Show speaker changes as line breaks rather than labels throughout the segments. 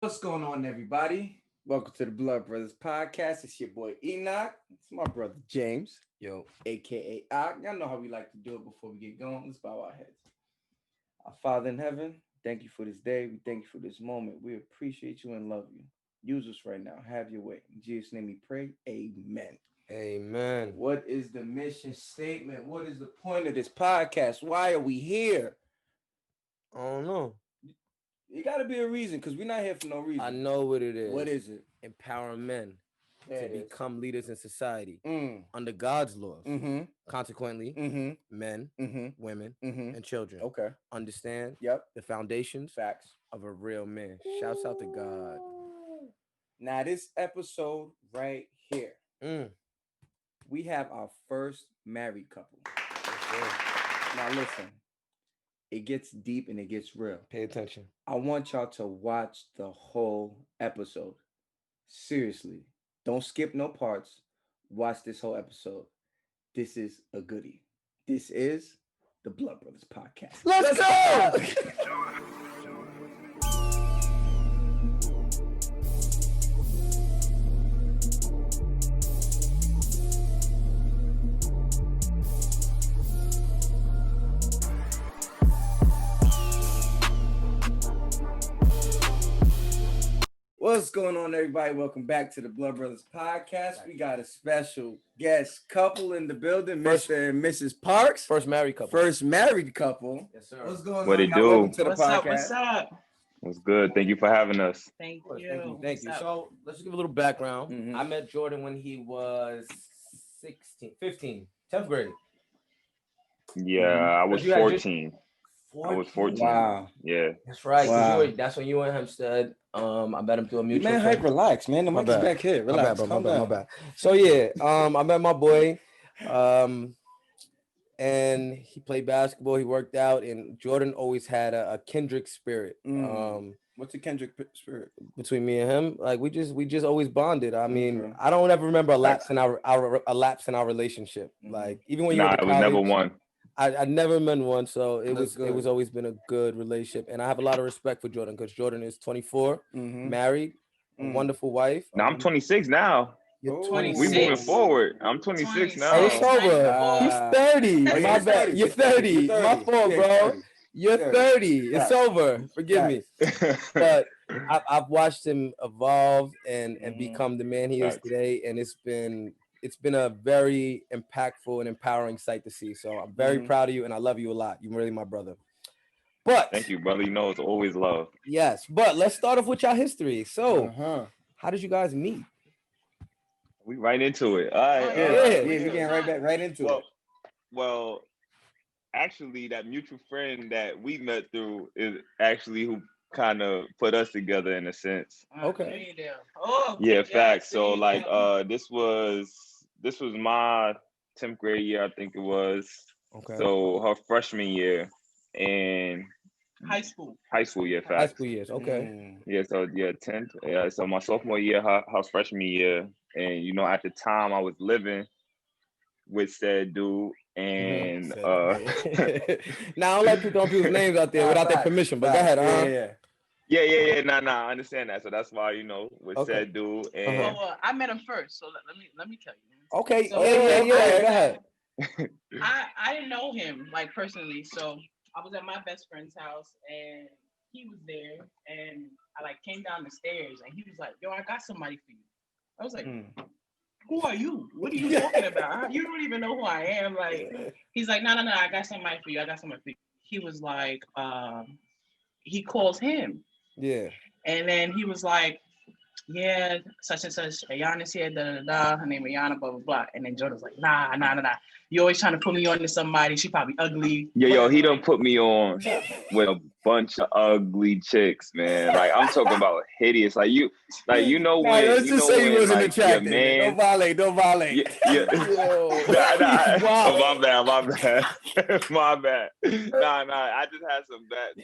What's going on, everybody? Welcome to the Blood Brothers Podcast. It's your boy Enoch. It's my brother James, aka Ock. Y'all know how we like to do it before we get going. Let's bow our heads. Our Father in heaven, thank you for this day. We thank you for this moment. We appreciate you and love you. Use us right now. Have your way. In Jesus' name we pray. Amen.
Amen.
What is the mission statement? What is the point of this podcast? Why are we here?
I don't know.
It got to be a reason because we're not here for no reason.
I know what it is.
What is it?
Empowering men
There
to
it is.
become leaders in society
Mm.
under God's laws.
Mm-hmm.
Consequently,
Mm-hmm.
men,
Mm-hmm.
women,
Mm-hmm.
and children
Okay.
understand
Yep.
the foundations
Facts.
of a real man. Shouts out to God.
Now, this episode right here, we have our first married couple. Now, listen, it gets deep and it gets real.
Pay attention.
I want y'all to watch the whole episode. Seriously, don't skip no parts. Watch this whole episode. This is a goodie. This is the Blood Brothers Podcast.
Let's go!
What's going on, everybody? Welcome back to the Blood Brothers Podcast. We got a special guest couple in the building, Mr. and Mrs. Parks.
First married couple.
First married couple.
Yes, sir.
What's going
What
on?
it
y'all?
do?
Welcome to the
What's
podcast.
up? What's up?
What's good? Thank you for having us.
Thank
course,
you.
thank you.
Thank you.
What's up?
So let's just give a little background.
Mhm.
I met Jordan when he was 16, 15, 10th grade.
Yeah,
Mhm.
I was
You had just-
14. I was 14.
Wow.
Yeah.
That's right. 'Cause
Wow.
that's when you were in Hempstead. I met him through a
You
mutual
man,
friend.
hype, relax, man. The
My
mic's
bad.
back here. Relax.
My
Calm
bad,
down.
my bad. So yeah, I met my boy, and he played basketball. He worked out, and Jordan always had a kindred spirit.
What's the Kendrick spirit?
Between me and him, like we just always bonded. I mean,
Okay.
I don't ever remember a lapse in our relationship.
Mhm.
Like even when you
Nah,
went
it
to
was never
college,
one.
I never met one, so it
That's
was
good.
always been a good relationship, and I have a lot of respect for Jordan because Jordan is 24,
Mm-hmm.
married, a wonderful wife.
Now I'm 26 now.
You're
Oh.
26.
We moving forward. I'm 26 now.
Hey, it's over.
Ah.
He's 30.
Oh, yeah,
My
he's
bad.
30.
You're 30.
You're 30.
My fault,
Yeah,
bro.
30.
You're
30.
30. It's
Facts.
over. Forgive me. But I've watched him evolve and
Mhm.
become the man he is
Facts.
today, and it's been a very impactful and empowering sight to see. So I'm very
Mhm.
proud of you, and I love you a lot. You're really my brother. But
Thank you, brother. You know it's always love.
yes, but let's start off with your history. So,
Uh-huh.
how did you guys meet?
We right into it. All right.
Yeah,
Yeah.
we getting right into
Well,
it.
well, actually, that mutual friend that we met through is actually who kind of put us together in a sense.
Okay.
Oh,
Yeah, facts.
there
So
you
like
go.
this was my 10th grade year, I think it was.
Okay.
So her freshman year and
High school.
high school year,
High
facts.
school years. Okay.
Mm.
Yeah, so yeah, 10th. Yeah, so my sophomore year, her freshman year, and you know, at the time I was living with said dude, and
Now I don't like throwing people's names out there without their
Facts,
permission, but go
facts.
ahead.
Yeah.
nah, I understand that. So that's why, you know, with
Okay.
said dude, and
Well, I met him first, so let me tell you.
Okay.
So-
Yeah. Go
I-
ahead.
I didn't know him like personally, so I was at my best friend's house and he was there, and I like came down the stairs and he was like, "Yo, I got somebody for you." I was like,
Mm.
"Who are you? What are you talking about? You don't even know who I am." Like, he's like, "No, I got somebody for you. I got somebody for you." He was like, he calls him,
Yeah.
and then he was like, "Yeah, such and such, Ayana's here, her name Ayana, blah, blah, blah." And then Jordan's like, nah. You always trying to put me on to somebody. She probably ugly.
yo, he done put me on with a bunch of ugly chicks, man. Like I'm talking about hideous. Like you know
Nah,
when
let's
you
just
know
say he
when,
wasn't
like, your
attractive.
man.
Don't violate.
Yeah.
Yo.
Oh, my bad. My bad. Nah. I just had some bad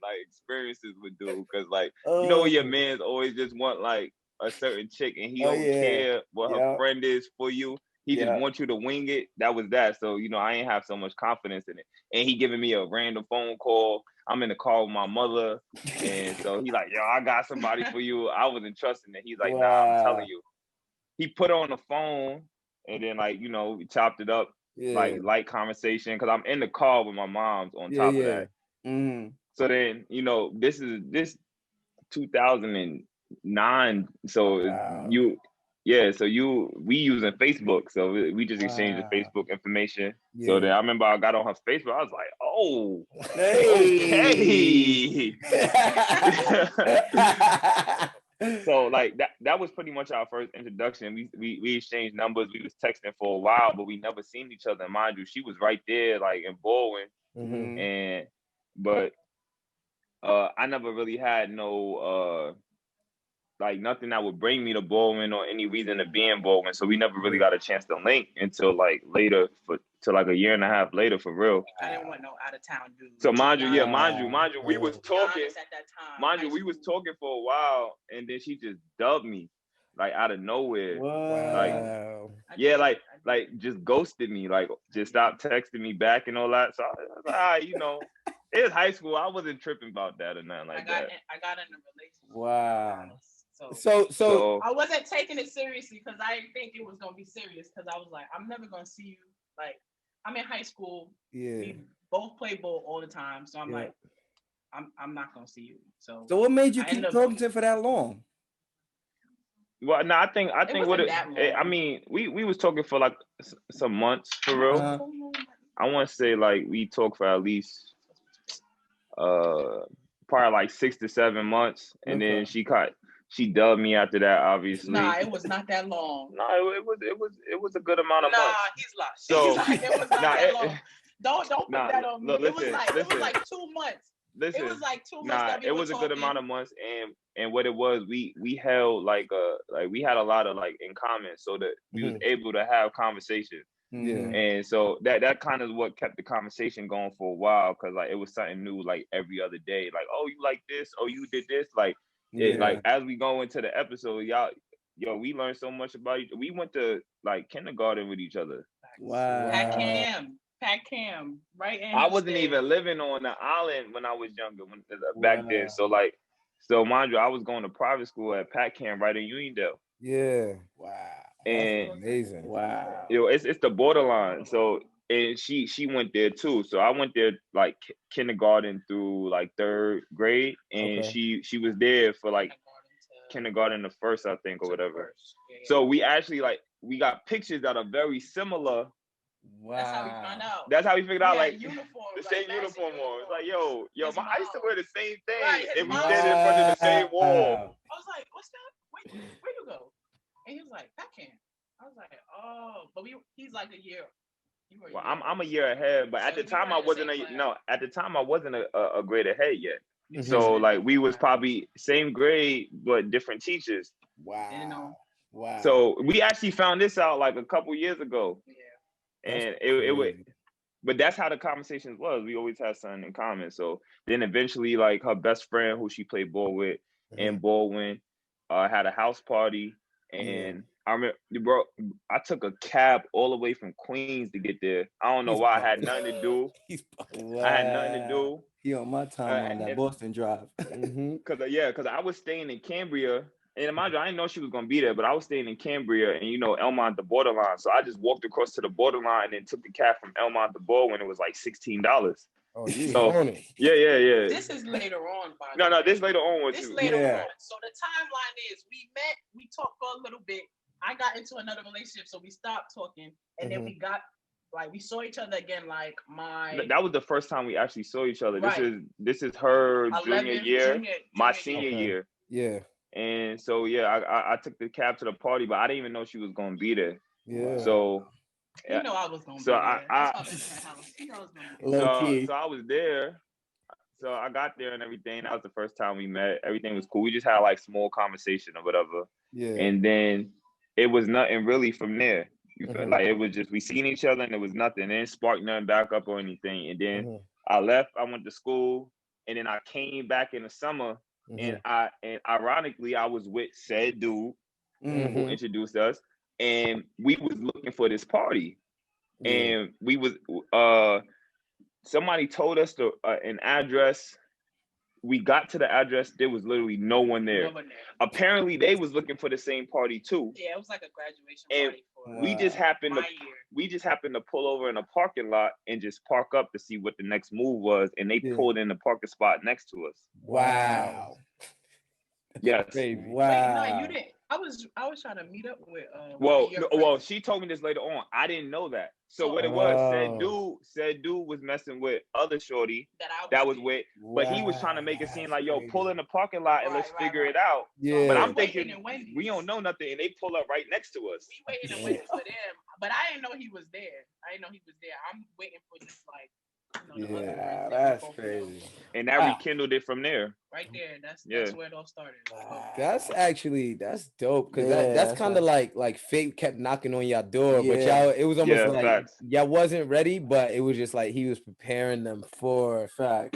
like experiences with dude, because like you know when your man's always just want like a certain chick and he
Oh,
don't
yeah.
care what
Yeah.
her friend is for you. He just wants you to wing it. That was that. So, you know, I ain't have so much confidence in it. And he giving me a random phone call. I'm in the car with my mother. And so he like, yo, I got somebody for you. I wasn't trusting it. He's like, nah, I'm telling you. He put on the phone and then like, you know, we chopped it up, like light conversation. Cause I'm in the car with my mom's on top of that. So then, you know, this 2009. So we using Facebook. So we just exchanged the Facebook information. So then I remember I got on her Facebook. I was like, oh, okay. So like that was pretty much our first introduction. We exchanged numbers. We was texting for a while, but we never seen each other. And mind you, she was right there, like in Baldwin, but I never really had no like nothing that would bring me to Baldwin or any reason to be in Baldwin. So we never really got a chance to link until like later till like a year and a half later for real.
I didn't want no out of town dude.
So mind you, we was talking. Mind you, we was talking for a while, and then she just dubbed me like out of nowhere.
Wow.
Like just ghosted me, like just stopped texting me back and all that. So I was like, all right, you know, it was high school. I wasn't tripping about that or nothing like that.
I got in a relationship.
Wow.
So
I wasn't taking it seriously because I didn't think it was gonna be serious because I was like, I'm never gonna see you. Like, I'm in high school. We both play ball all the time, so I'm like, I'm not gonna see you. So
what made you keep talking to her for that long?
Well, no, I think what I mean, we was talking for like some months for real. I want to say like we talked for at least probably like 6 to 7 months, and then she dubbed me after that. Obviously,
nah, it was not that long.
No, it was a good amount of months.
Nah, he's lying.
So
it was not that long. Don't put that on me.
Look,
it was like 2 months.
Listen,
it was like 2 months.
It was a good amount of months, and what it was, we held like we had a lot of like in common, so that we was able to have conversations. And so that kind of what kept the conversation going for a while, because like it was something new like every other day. Like, oh, you like this? Oh, you did this? Like like as we go into the episode, we learned so much about each. We went to like kindergarten with each other.
Wow.
Pat Cam, right?
I wasn't even living on the island when I was younger, back then. So mind you, I was going to private school at Pat Cam right in Uniondale.
Yeah.
Wow.
And
that's amazing.
Wow.
You know, it's the borderline. So and she went there too. So I went there like kindergarten through like 3rd grade, and she was there for like kindergarten to first, I think, or whatever. So we actually we got pictures that are very similar.
Wow.
That's how we found out.
That's how we figured out, like
uniform,
the same uniform on. It's like, yo, I used to wear the same thing, and we
mom.
did it in front of the same wall.
I was like, what's that? Where you go? And he was like, I can't. I was like, oh, but he's like a year.
Well, I'm a year ahead, but at the time I wasn't a grade ahead yet. So like we was probably same grade but different teachers.
Wow. Wow.
So we actually found this out like a couple years ago.
Yeah.
And it would, but that's how the conversations was. We always had something in common. So then eventually, like her best friend, who she played ball with in Baldwin, had a house party, and I remember, bro, I took a cab all the way from Queens to get there. I don't know why. I had nothing to do. I had nothing to do.
He on my time on that Boston Drive.
Cause I was staying in Cambria. And mind you, I didn't know she was gonna be there, but I was staying in Cambria, and you know, Elmont the borderline. So I just walked across to the borderline and then took the cab from Elmont to Baldwin. It was like $16.
Oh, you
yeah.
This is later on, by
the way. No, this later on.
This later on. So the timeline is we met, we talked for a little bit. I got into another relationship, so we stopped talking, and then we saw each other again. That
was the first time we actually saw each other. Right. This is her junior year, my senior year.
Yeah.
And so I took the cab to the party, but I didn't even know she was gonna be there.
Yeah.
So
I was gonna be there.
So I was there. So I got there and everything. That was the first time we met. Everything was cool. We just had like small conversation or whatever.
Yeah.
And then it was nothing really from there. You feel like it was just we seen each other and it was nothing. It didn't spark nothing back up or anything. And then I left. I went to school, and then I came back in the summer. And ironically, I was with said dude who introduced us, and we was looking for this party, and we was somebody told us an address. We got to the address. There was literally no one there. Apparently, they was looking for the same party too.
Yeah, it was like a graduation party for
we just happened to pull over in a parking lot and just park up to see what the next move was, and they pulled in the parking spot next to us.
Wow.
Yes.
Crazy.
Wow.
Wait, no, you didn't. I was trying to meet up with.
Well, she told me this later on. I didn't know that. So what it was, said dude was messing with other shorty that was with, but he was trying to make it seem like, yo, pull in the parking lot and let's figure it out.
Yeah.
But I'm thinking we don't know nothing, and they pull up right next to us.
We waiting and waiting for them, but I didn't know he was there. I'm waiting for just like.
Yeah, that's crazy.
And that rekindled it from there.
Right there, that's where it all started.
That's dope, because that's kind of like fate kept knocking on your door, but y'all, it was almost like y'all wasn't ready, but it was just like he was preparing them for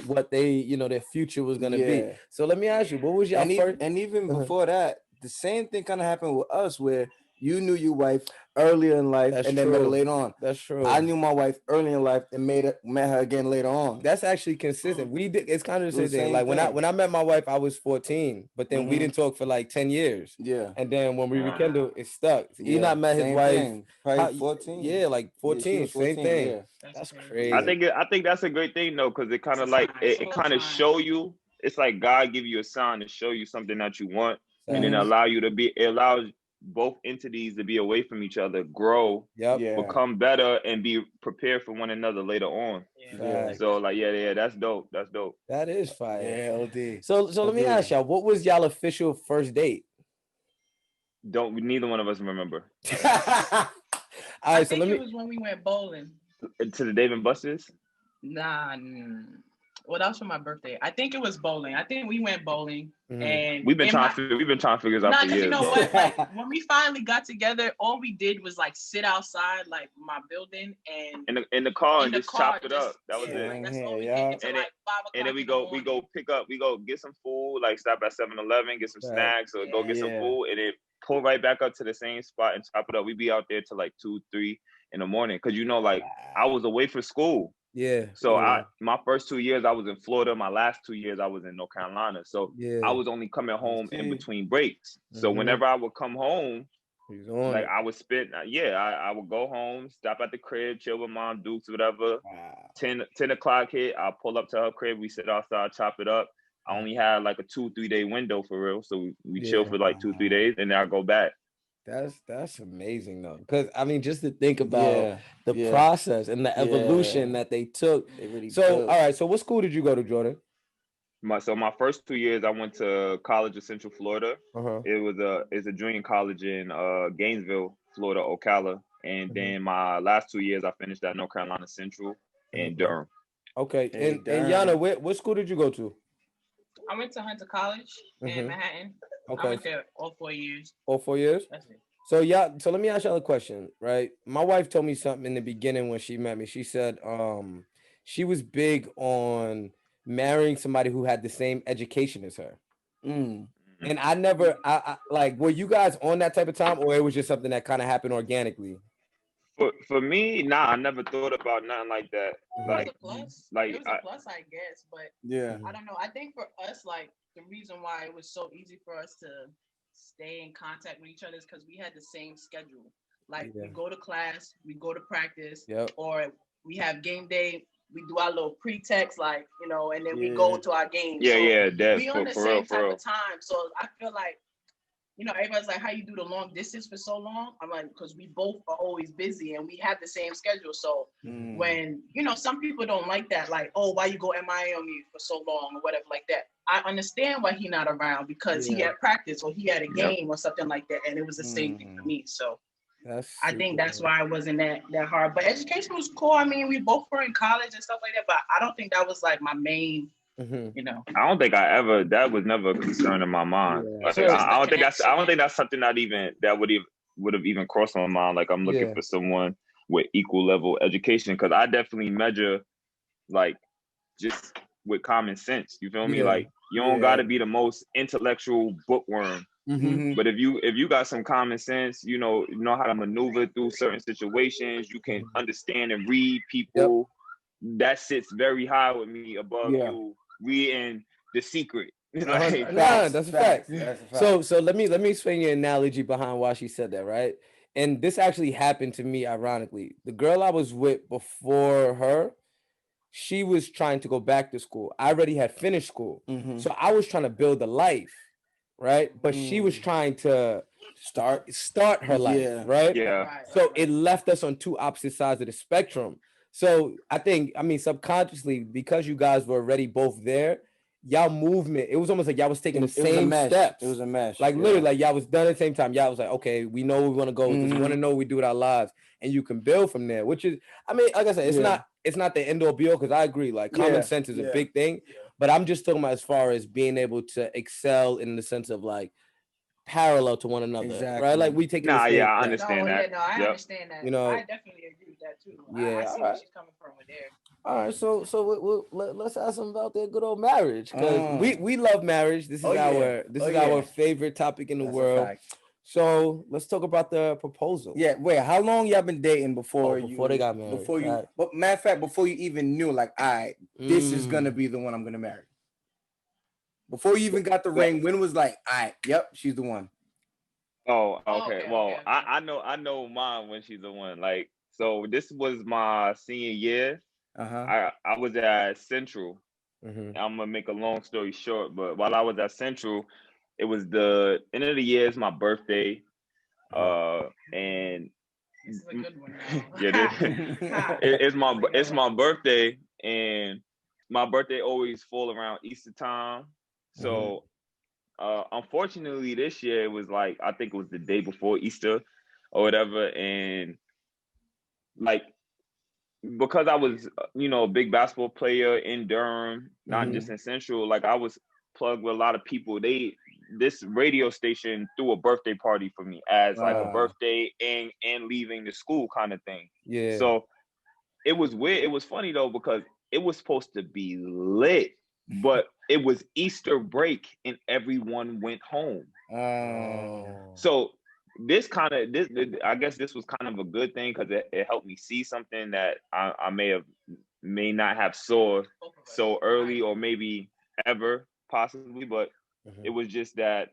what they, their future was gonna be. So let me ask you, what was y'all first?
And even before that, the same thing kind of happened with us, where you knew your wife earlier in life and then met her later on.
That's true.
I knew my wife early in life and met her again later on.
That's actually consistent. We did. It's kind of the same thing. Like when I met my wife, I was 14, but then we didn't talk for like 10 years.
Yeah.
And then when we rekindled, it stuck. Enoch met his wife.
Probably 14.
Yeah, like 14.
Yeah,
same
14,
thing.
Yeah.
That's crazy.
I think that's a great thing though, because it kind of like it kind of show you. It's like God give you a sign to show you something that you want, and then it allows both entities to be away from each other, grow, become better, and be prepared for one another later on. So like, that's dope. That's dope.
That is fire.
Yeah, LD.
So let me ask y'all, what was y'all official first date?
Neither one of us remember.
All right,
I think it was when we went bowling.
To the Dave and Buster's?
Nah. Well, that was for my birthday. I think it was bowling. I think we went bowling, and
we've been trying to figure this out for years.
You know what? Like, when we finally got together, all we did was like sit outside, like my building, and
in the car and just chop it up. That was it.
That's all we did until like 5 o'clock.
And then we go get some food, like stop at 7-Eleven, get some snacks, or go get some food, and then pull right back up to the same spot and chop it up. We be out there till like 2-3 in the morning, because I was away for school.
Yeah.
So my first 2 years I was in Florida. My last 2 years I was in North Carolina. So I was only coming home in between breaks. So whenever I would come home, like I would spend, I would go home, stop at the crib, chill with mom, Dukes, whatever. 10 o'clock hit, I'll pull up to her crib. We sit outside, chop it up. I only had like a 2-3 day window for real. So we chill for like 2-3 days, and then I'll go back.
That's amazing though, because I mean, just to think about the process and the evolution that they took. All right, so what school did you go to, Jordan?
My first 2 years I went to College of Central Florida. It's a junior college in Gainesville, Florida, Ocala, and then my last 2 years I finished at North Carolina Central in Durham.
Okay, and Yana, what school did you go to?
I went to Hunter College in Manhattan.
Okay.
I went there all 4 years.
All 4 years?
That's it.
So so let me ask y'all a question, right? My wife told me something in the beginning when she met me. She said she was big on marrying somebody who had the same education as her. And I never, I like, were you guys on that type of time, or it was just something that kind of happened organically?
For me, I never thought about nothing like that.
It was a plus, I guess, but I don't know. I think for us, like, the reason why it was so easy for us to stay in contact with each other is because we had the same schedule. Like, we go to class, we go to practice, or we have game day. We do our little pre-text, like, and then we go to our games.
We
on the same type of time. So I feel like, everybody's like, how you do the long distance for so long? I'm like, because we both are always busy and we have the same schedule. So when, some people don't like that, like, oh, why you go MIA on me for so long or whatever like that. I understand why he not around, because he had practice or he had a game or something like that. And it was the same thing for me. So I think that's why it wasn't that hard. But education was cool. I mean, we both were in college and stuff like that, but I don't think that was like my main,
I don't think that was never a concern in my mind. I don't think that's something that would have even crossed my mind. Like, I'm looking for someone with equal level education, because I definitely measure like just with common sense. You feel me? Like, you don't gotta be the most intellectual bookworm. But if you got some common sense, you know how to maneuver through certain situations, you can understand and read people. That sits very high with me above you reading The Secret.
Like, that's a fact. So let me explain your analogy behind why she said that, right? And this actually happened to me, ironically. The girl I was with before her, she was trying to go back to school. I already had finished school. So I was trying to build a life, right? But she was trying to start her life, right? So it left us on two opposite sides of the spectrum. So I mean, subconsciously, because you guys were already both there, y'all movement, it was almost like y'all was taking the same steps.
It was a mesh.
Like literally, like y'all was done at the same time. Y'all was like, okay, we know we want to go with this. We want to know what we do with our lives, and you can build from there. Which is, I mean, like I said, it's not the end all be all, because I agree. Like common sense is a big thing, but I'm just talking about as far as being able to excel in the sense of like parallel to one another, right? Like we take
I understand that.
I understand that.
You know,
I definitely agree with that too. I see where she's coming from with there.
All right, so let's ask them about their good old marriage, because we love marriage. This is our favorite topic in the world. So let's talk about the proposal.
Yeah, wait, how long y'all been dating before
they got married?
But matter of fact, before you even knew, like, all right, this is gonna be the one I'm gonna marry. Before you even got the ring, when was like, all right, yep, she's the one.
Oh, okay. Well, I know mine when she's the one. Like, so this was my senior year. I was at Central. I'm gonna make a long story short, but while I was at Central, it was the end of the year. It's my birthday, and
this is a good one.
it's my birthday, and my birthday always fall around Easter time. So, unfortunately, this year it was like, I think it was the day before Easter or whatever, and like, because I was, a big basketball player in Durham, not just in Central, like I was plugged with a lot of people. This radio station threw a birthday party for me as like a birthday and leaving the school kind of thing.
Yeah.
So it was weird. It was funny though, because it was supposed to be lit, but it was Easter break and everyone went home. So I guess this was kind of a good thing, because it helped me see something that I may not have saw so early, or maybe ever possibly, but it was just that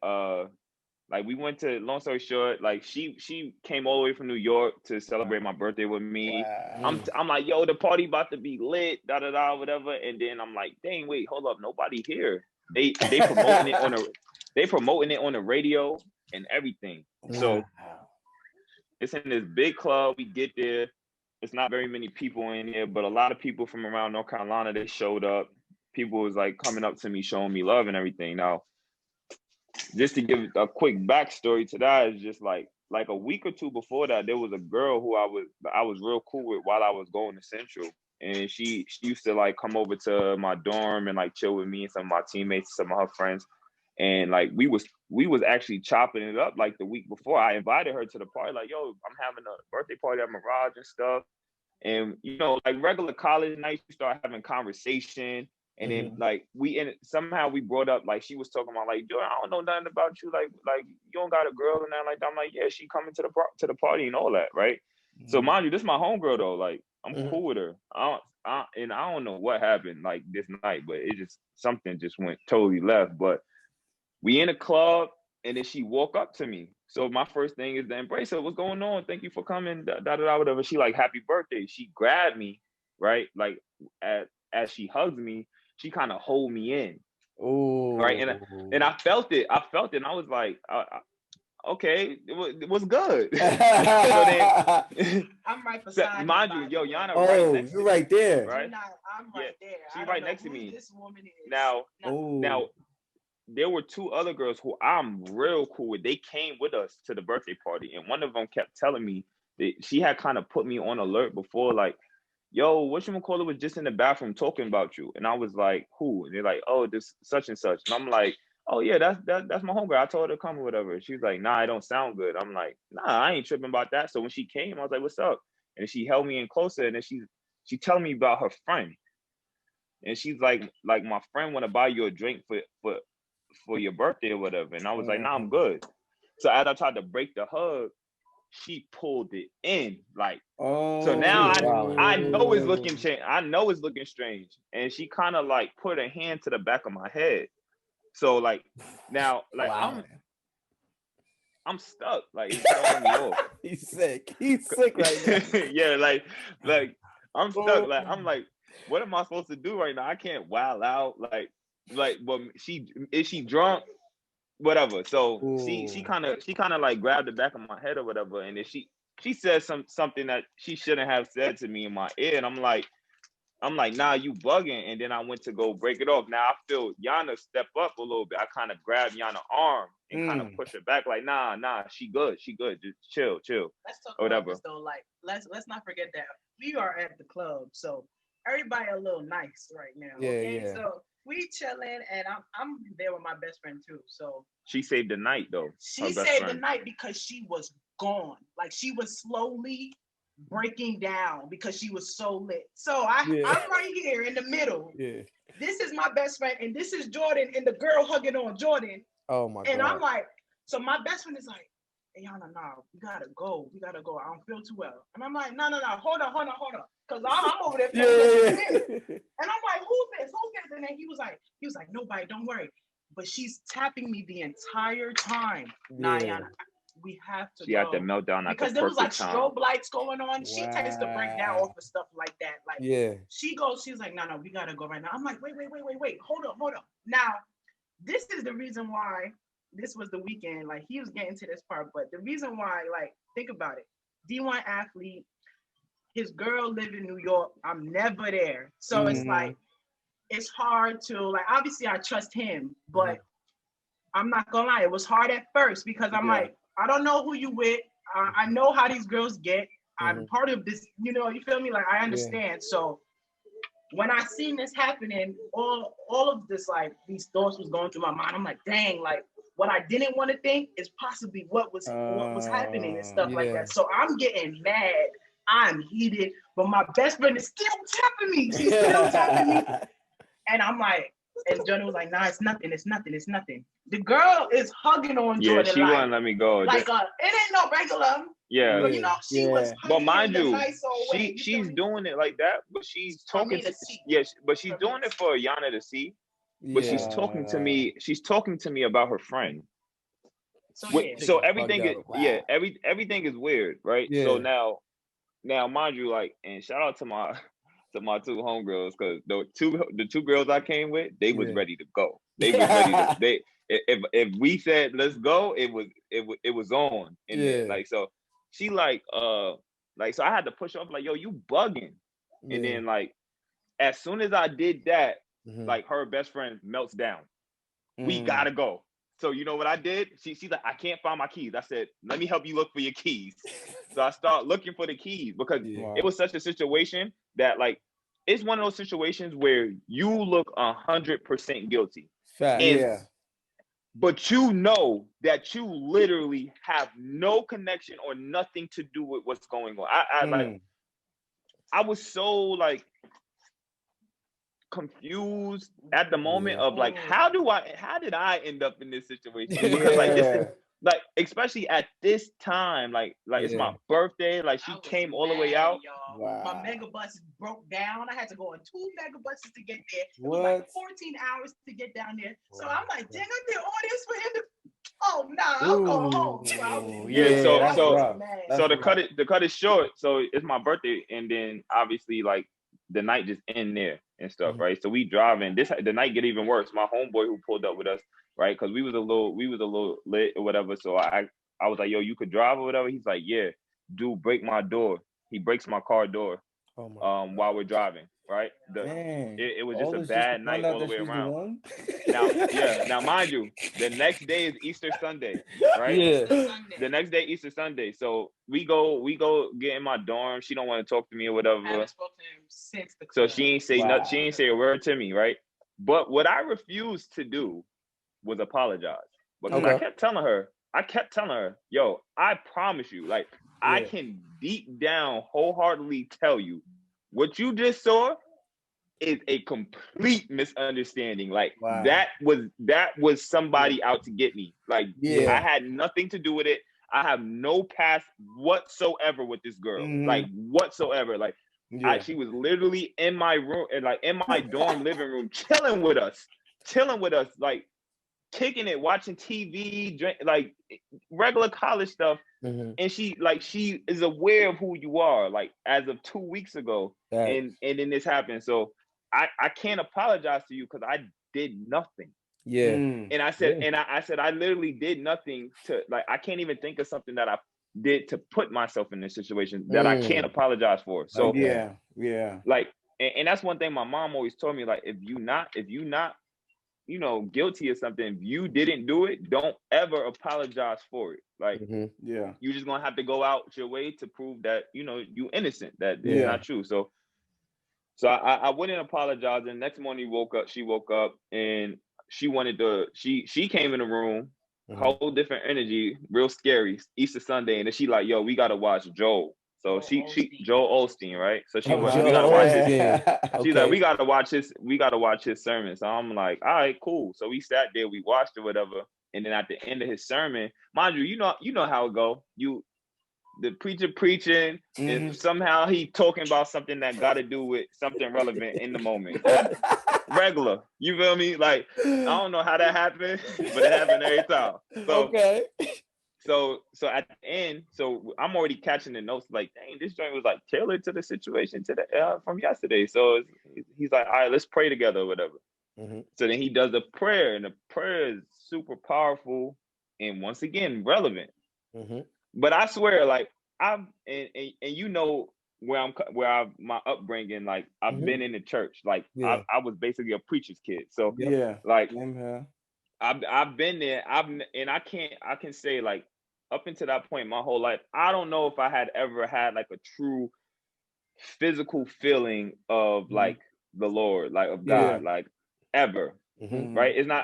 like we went to, long story short, like she came all the way from New York to celebrate my birthday with me. I'm like, yo, the party about to be lit, da da da, whatever, and then I'm like, dang, wait, hold up, nobody here. They promoting it on the radio and everything. So it's in this big club. We get there. It's not very many people in there, but a lot of people from around North Carolina, they showed up. People was like coming up to me, showing me love and everything. Now, just to give a quick backstory to that, is just like a week or two before that, there was a girl who I was real cool with while I was going to Central. And she used to like come over to my dorm and like chill with me and some of my teammates, some of her friends. And like we was actually chopping it up like the week before. I invited her to the party, like, yo, I'm having a birthday party at Mirage and stuff. And like regular college nights, you start having conversation. And then like somehow we brought up, like, she was talking about like, yo, I don't know nothing about you, like you don't got a girl and that, like that. I'm like, yeah, she coming to the party and all that, right? So mind you, this is my homegirl though. Like, I'm cool with her. And I don't know what happened like this night, but something just went totally left. But we in a club, and then she walk up to me. So my first thing is to embrace her. What's going on? Thank you for coming. Da da da, whatever. She like, happy birthday. She grabbed me, right? Like as she hugs me, she kind of hold me in. Oh. Right. And I felt it. And I was like, okay, it was good. So
then, I'm right beside
mind you, yo, Yana, right next
you're right there.
Right?
I'm right there.
She's right next to me.
This woman is.
Now, there were two other girls who I'm real cool with. They came with us to the birthday party, and one of them kept telling me that she had kind of put me on alert before, like, yo, whatchamacallit was just in the bathroom talking about you. And I was like, who? And they're like, oh, this such and such. And I'm like, oh yeah, that's my homegirl. I told her to come or whatever. She was like, nah, I don't sound good. I'm like, nah, I ain't tripping about that. So when she came, I was like, what's up? And she held me in closer, and then she telling me about her friend. And she's like my friend want to buy you a drink for for your birthday or whatever. And I was like, nah, I'm good. So as I tried to break the hug, she pulled it in. Like, so now I know it's looking I know it's looking strange. And she kind of like put her hand to the back of my head. So like now, like I'm stuck. Like it's throwing me off.
He's sick right now.
Yeah, like I'm stuck. Like I'm like, what am I supposed to do right now? I can't wild out. Like, but is she drunk? Whatever. So she kind of like grabbed the back of my head or whatever, and then she said something that she shouldn't have said to me in my ear, and I'm like, nah, you bugging. And then I went to go break it off. Now I feel Yana step up a little bit. I kind of grabbed Yana's arm and kind of push her back, like, nah, she good, just chill.
Let's talk about this though. Like, let's not forget that we are at the club, so everybody a little nice right now. Yeah. So we chilling, and I'm there with my best friend too. So
she saved the night though.
She saved the night because she was gone. Like she was slowly breaking down because she was so lit. So I'm right here in the middle. Yeah. This is my best friend, and this is Jordan, and the girl hugging on Jordan.
Oh my God.
And I'm like, so my best friend is like, hey, Yana, nah, we gotta go. I don't feel too well. And I'm like, no, hold on. Cause I'm over there feeling And I'm like, who's this? And then he was like, nobody, don't worry. But she's tapping me the entire time. Nah, Yana, we have to
She had to melt down at
because
the
there was like
time.
Strobe lights going on. She tends to break down off of stuff like that. Like she's like, no, we gotta go right now. I'm like, wait. Hold up. Now, this is the reason why this was the weekend. Like he was getting to this part, but the reason why, like, think about it. D1 athlete, his girl live in New York. I'm never there. So it's like, it's hard to, like, obviously I trust him, but I'm not gonna lie, it was hard at first because I'm like, I don't know who you with. I know how these girls get. I'm part of this, you feel me? Like, I understand. So when I seen this happening, all of this, like, these thoughts was going through my mind. I'm like, dang, like, what I didn't want to think is possibly what was happening and stuff like that. So I'm getting mad. I'm heated, but my best friend is still tapping me. She's still tapping me. And I'm like, and Jordan was like, nah, it's nothing. The girl is hugging on Jordan.
Yeah, she wouldn't let me go.
Like, it ain't no regular.
Yeah.
But, she was hugging. But mind you,
nice she's doing it like that, but she's talking but she's doing it for Yana to see. But she's talking to me. She's talking to me about her friend. So everything is everything is weird, right? Yeah. So now, mind you, like, and shout out to my two homegirls, because the two girls I came with, they was ready to go. They was ready to if we said let's go, it was on. And then, like, so she so I had to push off, like, yo, you bugging. And then, like, as soon as I did that, like, her best friend melts down. We gotta go. So you know what I did? She's like, I can't find my keys. I said, let me help you look for your keys. So I start looking for the keys because it was such a situation that, like, it's one of those situations where you look 100% guilty.
Fact.
But you know that you literally have no connection or nothing to do with what's going on. I was so, like, confused at the moment of, like, how did I end up in this situation? Because like, this is, like, especially at this time, like it's my birthday, like, she came all the way out.
Wow. My mega bus broke down. I had to go on 2 mega buses to get there. It was like 14 hours to get down there. So I'm like, dang, I did all this for him to I'll go home.
So to cut it short, so it's my birthday, and then obviously, like, the night just end there and stuff, right? So we driving. The night get even worse. My homeboy who pulled up with us, right? Because we was a little lit or whatever. So I was like, yo, you could drive or whatever. He's like, yeah. Dude, break my door. He breaks my car door while we're driving, right? It was just a bad night all the way around. Now mind you, the next day is Easter Sunday, right? Yeah. The next day, Easter Sunday. So we go get in my dorm. She don't want to talk to me or whatever.
I haven't spoken to him since the
club. So she ain't say nothing. She ain't say a word to me, right? But what I refused to do was apologize. Because I kept telling her, yo, I promise you, like, I can deep down wholeheartedly tell you what you just saw is a complete misunderstanding. Like
Wow.
that was somebody out to get me. Like I had nothing to do with it. I have no past whatsoever with this girl. Like whatsoever. Like she was literally in my room and like in my dorm living room, chilling with us, like kicking it, watching TV, drink, like regular college stuff. And she is aware of who you are, like as of 2 weeks ago. And then this happened. So I can't apologize to you because I did nothing.
Yeah.
And I said, I said, I literally did nothing to, like, I can't even think of something that I did to put myself in this situation that I can't apologize for. So like, and that's one thing my mom always told me, like, if you not, you know, guilty of something, if you didn't do it, don't ever apologize for it. Like, you're just gonna have to go out your way to prove that, you know, you innocent, that it's not true. So I wouldn't apologize. And next morning she woke up and she wanted to, she came in the room, whole different energy, real scary, Easter Sunday. And then she like, yo, we gotta watch Joel. So Joel Osteen, right? So we gotta watch his, she's like, we gotta watch his sermon. So I'm like, all right, cool. So we sat there, we watched it, whatever. And then at the end of his sermon, mind you, you know how it go. The preacher preaching, and somehow he talking about something that got to do with something relevant in the moment. Regular, you feel me? Like, I don't know how that happened, but it happened every time. So, so at the end, so I'm already catching the notes. Like, dang, this joint was like tailored to the situation from yesterday. So he's like, all right, let's pray together, or whatever. So then he does the prayer, and the prayer is super powerful and once again relevant. But I swear, like and you know where my upbringing, like I've been in the church, like I was basically a preacher's kid. So like I've been there. I can say, like, up until that point, my whole life, I don't know if I had ever had like a true physical feeling of like the Lord, like of God, like ever. Right? It's not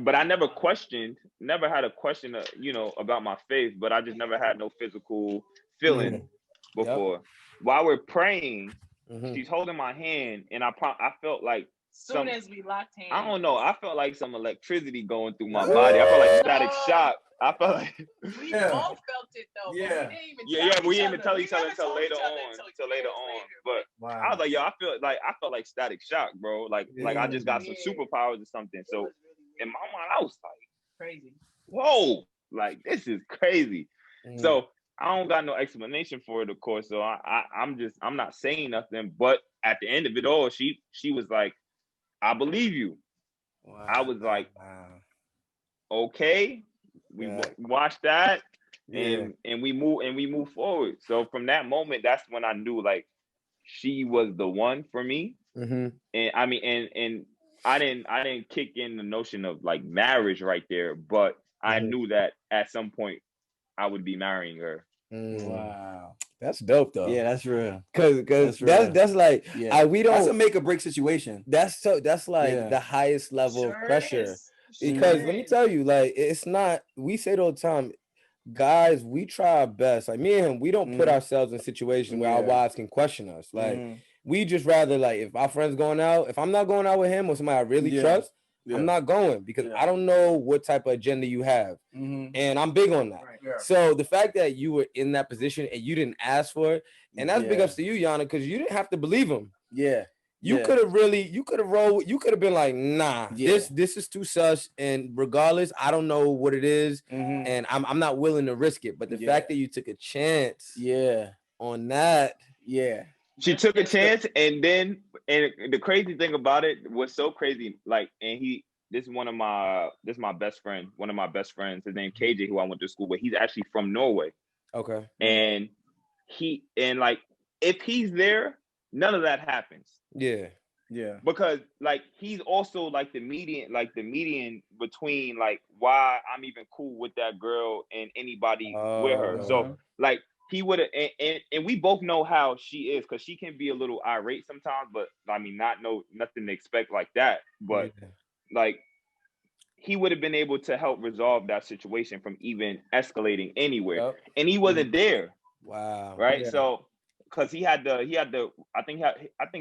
but I never had a question, you know, about my faith, but I just never had no physical feeling before. While we're praying, she's holding my hand, and I felt like
soon as we locked hands,
I don't know, I felt like some electricity going through my body. I felt like static shock. I felt like
we both felt it though. We didn't even tell each other
until later on. But I was like, yo, I felt like static shock, bro. Like I just got some superpowers or something. So in my mind, I was like,
crazy.
Whoa, like this is crazy. So I don't got no explanation for it, of course. So I'm not saying nothing. But at the end of it all, she was like, I believe you. Wow. I was like, okay. We watched that, and we move forward. So from that moment, that's when I knew, like, she was the one for me. And I mean, and I didn't kick in the notion of like marriage right there, but I knew that at some point I would be marrying her.
Wow,
that's dope though.
Yeah, that's real.
Cause that's like, we don't.
That's a make or break situation.
That's like the highest level of pressure. Because let me tell you, like, it's not. We say it all the time, guys. We try our best. Like me and him, we don't put ourselves in situations where our wives can question us. Like we just rather, like, if our friend's going out, if I'm not going out with him or somebody I really trust, I'm not going, because I don't know what type of agenda you have, and I'm big on that. So the fact that you were in that position and you didn't ask for it, and that's big ups to you, Yana, because you didn't have to believe him. You could have rolled. You could have been like, nah, this is too sus, and regardless, I don't know what it is, and I'm not willing to risk it. But the fact that you took a chance, on that,
she took a chance, and the crazy thing about it was so crazy. Like, and this is my best friend, one of my best friends. His name KJ, who I went to school with. He's actually from Norway. Okay, and like, if he's there, none of that happens. Because like he's also like the median between like why I'm even cool with that girl and anybody with her. So like he would have, and we both know how she is, because she can be a little irate sometimes, but I mean, nothing to expect like that. But like he would have been able to help resolve that situation from even escalating anywhere, and he wasn't there.
Wow.
Right. So because he had the I think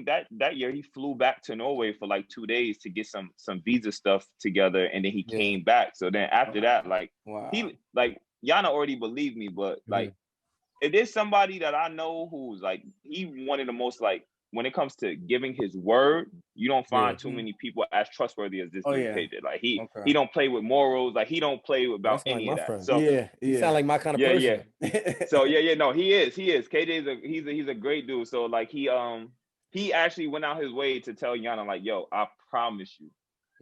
that year he flew back to Norway for like 2 days to get some visa stuff together, and then he came back. So then after that, like he like Yana already believed me, but like if there's somebody that I know who's like he one of the most like when it comes to giving his word, you don't find too many people as trustworthy as this dude KJ. Like he don't play with morals, like he don't play about any of that.
Friend.
So
you sound like my kind of person.
So no, he is. KJ is he's a great dude. So like he actually went out his way to tell Yana like, yo, I promise you.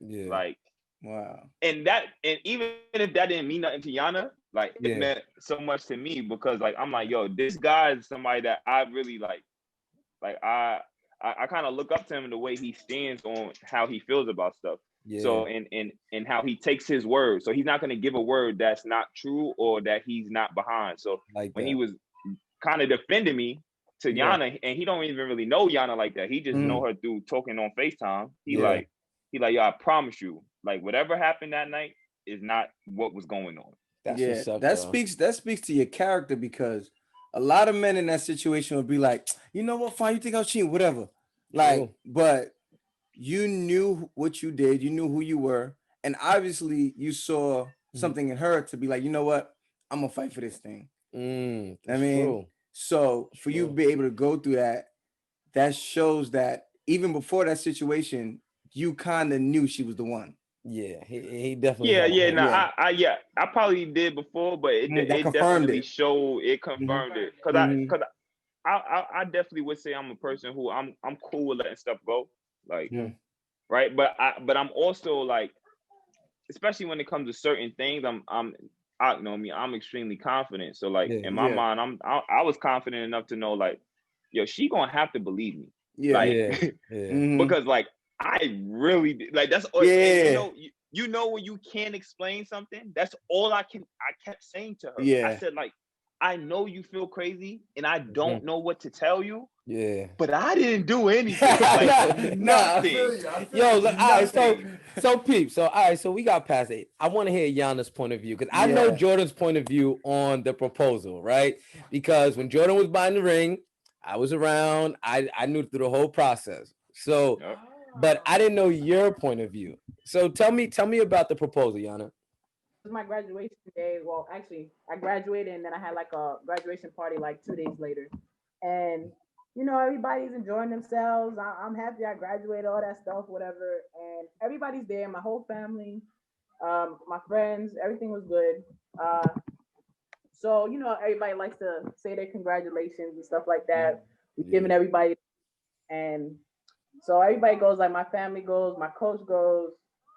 Yeah. Like wow. And even if that didn't mean nothing to Yana, like it meant so much to me because like I'm like, yo, this guy is somebody that I really like I kind of look up to him in the way he stands on how he feels about stuff. Yeah. So and how he takes his word. So he's not going to give a word that's not true or that he's not behind. So like when he was kind of defending me to Yana, and he don't even really know Yana like that. He just know her through talking on FaceTime. He like, yo, I promise you, like whatever happened that night is not what was going on.
That's what's up, that speaks to your character, because a lot of men in that situation would be like, you know what, fine, you think I was cheating, whatever. Like, but you knew what you did, you knew who you were, and obviously you saw something in her to be like, you know what, I'm gonna fight for this thing. I mean, so for you to be able to go through that, that shows that even before that situation, you kind of knew she was the one.
Yeah, he definitely.
I probably did before, but it definitely showed. It confirmed it because I definitely would say I'm a person who I'm cool with letting stuff go, like right. But I'm also like, especially when it comes to certain things, I'm extremely confident. So like in my mind, I was confident enough to know like, yo, she gonna have to believe me. Because like I really did. Like that's all. You know when you can't explain something, that's all I kept saying to her. I said like, I know you feel crazy and I don't know what to tell you. Yeah. But I didn't do anything. Like nothing.
Yo, look, all right, so peep. So all right, so we got past it. I want to hear Yana's point of view, because I know Jordan's point of view on the proposal, right? Because when Jordan was buying the ring, I was around. I knew through the whole process. So but I didn't know your point of view. So tell me about the proposal, Yana.
It was my graduation day. Well, actually, I graduated and then I had like a graduation party like 2 days later. And, you know, everybody's enjoying themselves. I'm happy I graduated, all that stuff, whatever. And everybody's there, my whole family, my friends, everything was good. So, you know, everybody likes to say their congratulations and stuff like that. We're giving everybody, and so everybody goes, like my family goes, my coach goes,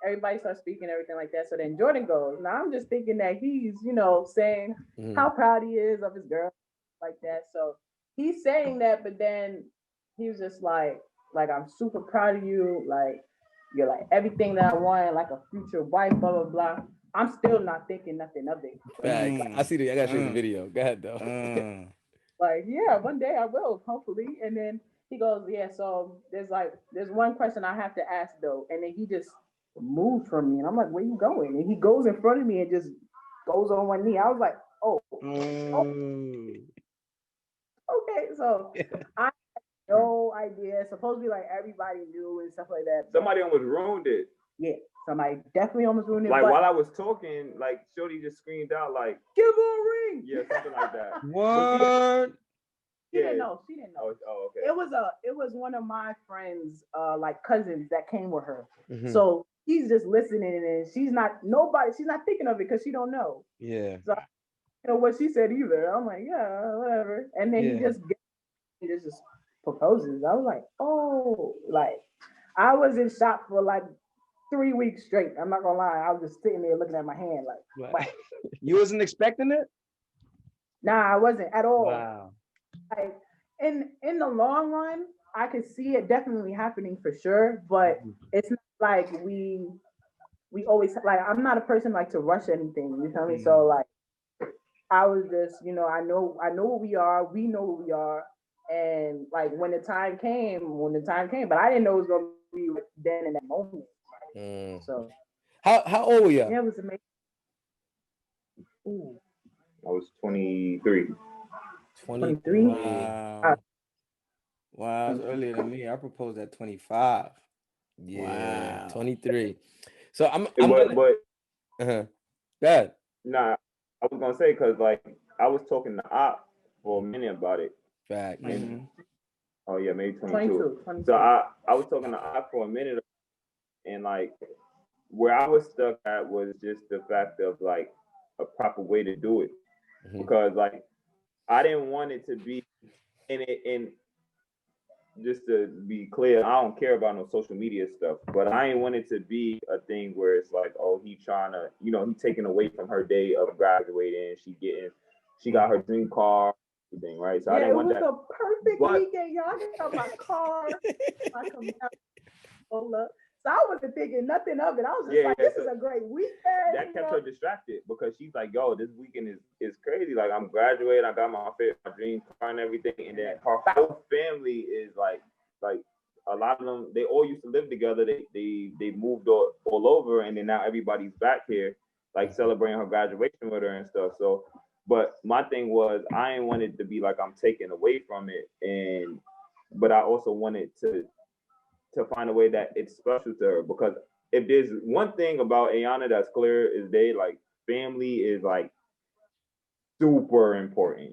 everybody starts speaking, everything like that. So then Jordan goes. Now I'm just thinking that he's, you know, saying how proud he is of his girl, like that. So he's saying that, but then he was just like I'm super proud of you. Like you're like everything that I want, like a future wife, blah blah blah. I'm still not thinking nothing of it.
I see I gotta show you the video. Go ahead though.
Like, yeah, one day I will, hopefully. And then he goes, yeah, so there's one question I have to ask though. And then he just moved from me. And I'm like, where you going? And he goes in front of me and just goes on one knee. I was like, oh. Okay, so I had no idea. Supposedly like everybody knew and stuff like that.
Somebody almost ruined it.
Yeah, somebody definitely almost ruined it.
Like while I was talking, like Shorty just screamed out like,
give her a ring.
Yeah, something like that.
What?
She didn't know.
Oh, okay.
It was one of my friends, like cousins that came with her. So he's just listening, and she's not thinking of it because she don't know. Yeah. So I don't know what she said either. I'm like, yeah, whatever. And then he just proposes. I was like, oh, like I was in shock for like 3 weeks straight. I'm not gonna lie. I was just sitting there looking at my hand like, wow.
You wasn't expecting it?
Nah, I wasn't at all.
Wow.
Like in the long run, I could see it definitely happening for sure, but it's not like we always like. I'm not a person like to rush anything. You feel me? So like, I was just, you know, I know what we are. We know what we are, and like when the time came, but I didn't know it was gonna be then in that moment. So,
how old were you?
Yeah, it was amazing.
I was 23.
23.
Wow.
Wow, it's earlier than me. I proposed at 25.
Yeah,
Wow.
23. So I'm
but
Bad.
nah, I was gonna say because like I was talking to Op for a minute about it.
Fact.
And, oh yeah, maybe 22. So I was talking to Op for a minute, and like where I was stuck at was just the fact of like a proper way to do it, because like I didn't want it to be and just to be clear, I don't care about no social media stuff, but I ain't want it to be a thing where it's like, oh, he trying to, he taking away from her day of graduating. She got her dream car, everything, right? So I didn't want that.
It was a perfect weekend, y'all. I got my car, my Coca-Cola. So I wasn't thinking nothing of it. I was just this is a great weekend.
That kept her distracted because she's like, yo, this weekend is crazy. Like I'm graduating, I got my dream car and everything, and then her whole family is like a lot of them. They all used to live together. They moved all over, and then now everybody's back here, like celebrating her graduation with her and stuff. So, but my thing was, I ain't wanted to be like I'm taking away from it, but I also wanted to find a way that it's special to her, because if there's one thing about Ayana that's clear is like family is like super important,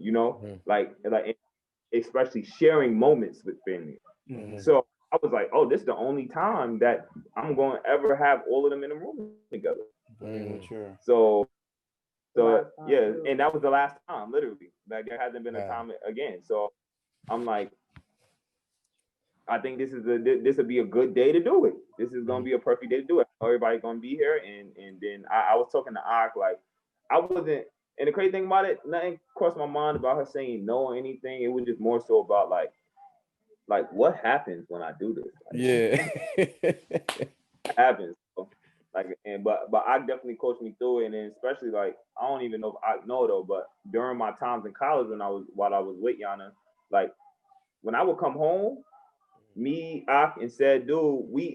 like especially sharing moments with family. So I was like, oh, this is the only time that I'm going to ever have all of them in a room together. So yeah, and that was the last time, literally. Like there hasn't been a time again. So I'm like, I think this would be a good day to do it. This is gonna be a perfect day to do it. Everybody's gonna be here, and then I was talking to Ak, like I wasn't. And the crazy thing about it, nothing crossed my mind about her saying no or anything. It was just more so about like what happens when I do this. What happens. So, but I definitely coached me through it, and then especially like I don't even know if I know though, but during my times in college while I was with Yana, like when I would come home. Me, Ak, and said, dude, we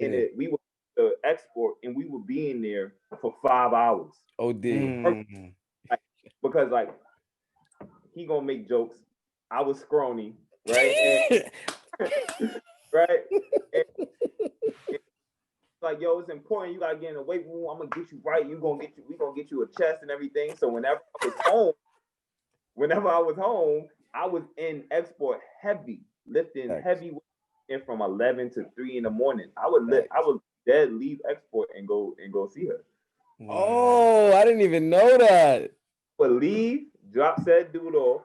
were the export, and we were being there for 5 hours. Because like he gonna make jokes. I was scrawny, right? Right? And like, yo, it's important. You gotta get in the weight room. I'm gonna get you right. We gonna get you a chest and everything. So whenever I was home, I was in export heavy, lifting heavy weight. And from 11 to 3 in the morning, I would leave export and go see her.
Oh, I didn't even know that.
But leave, drop said dude off,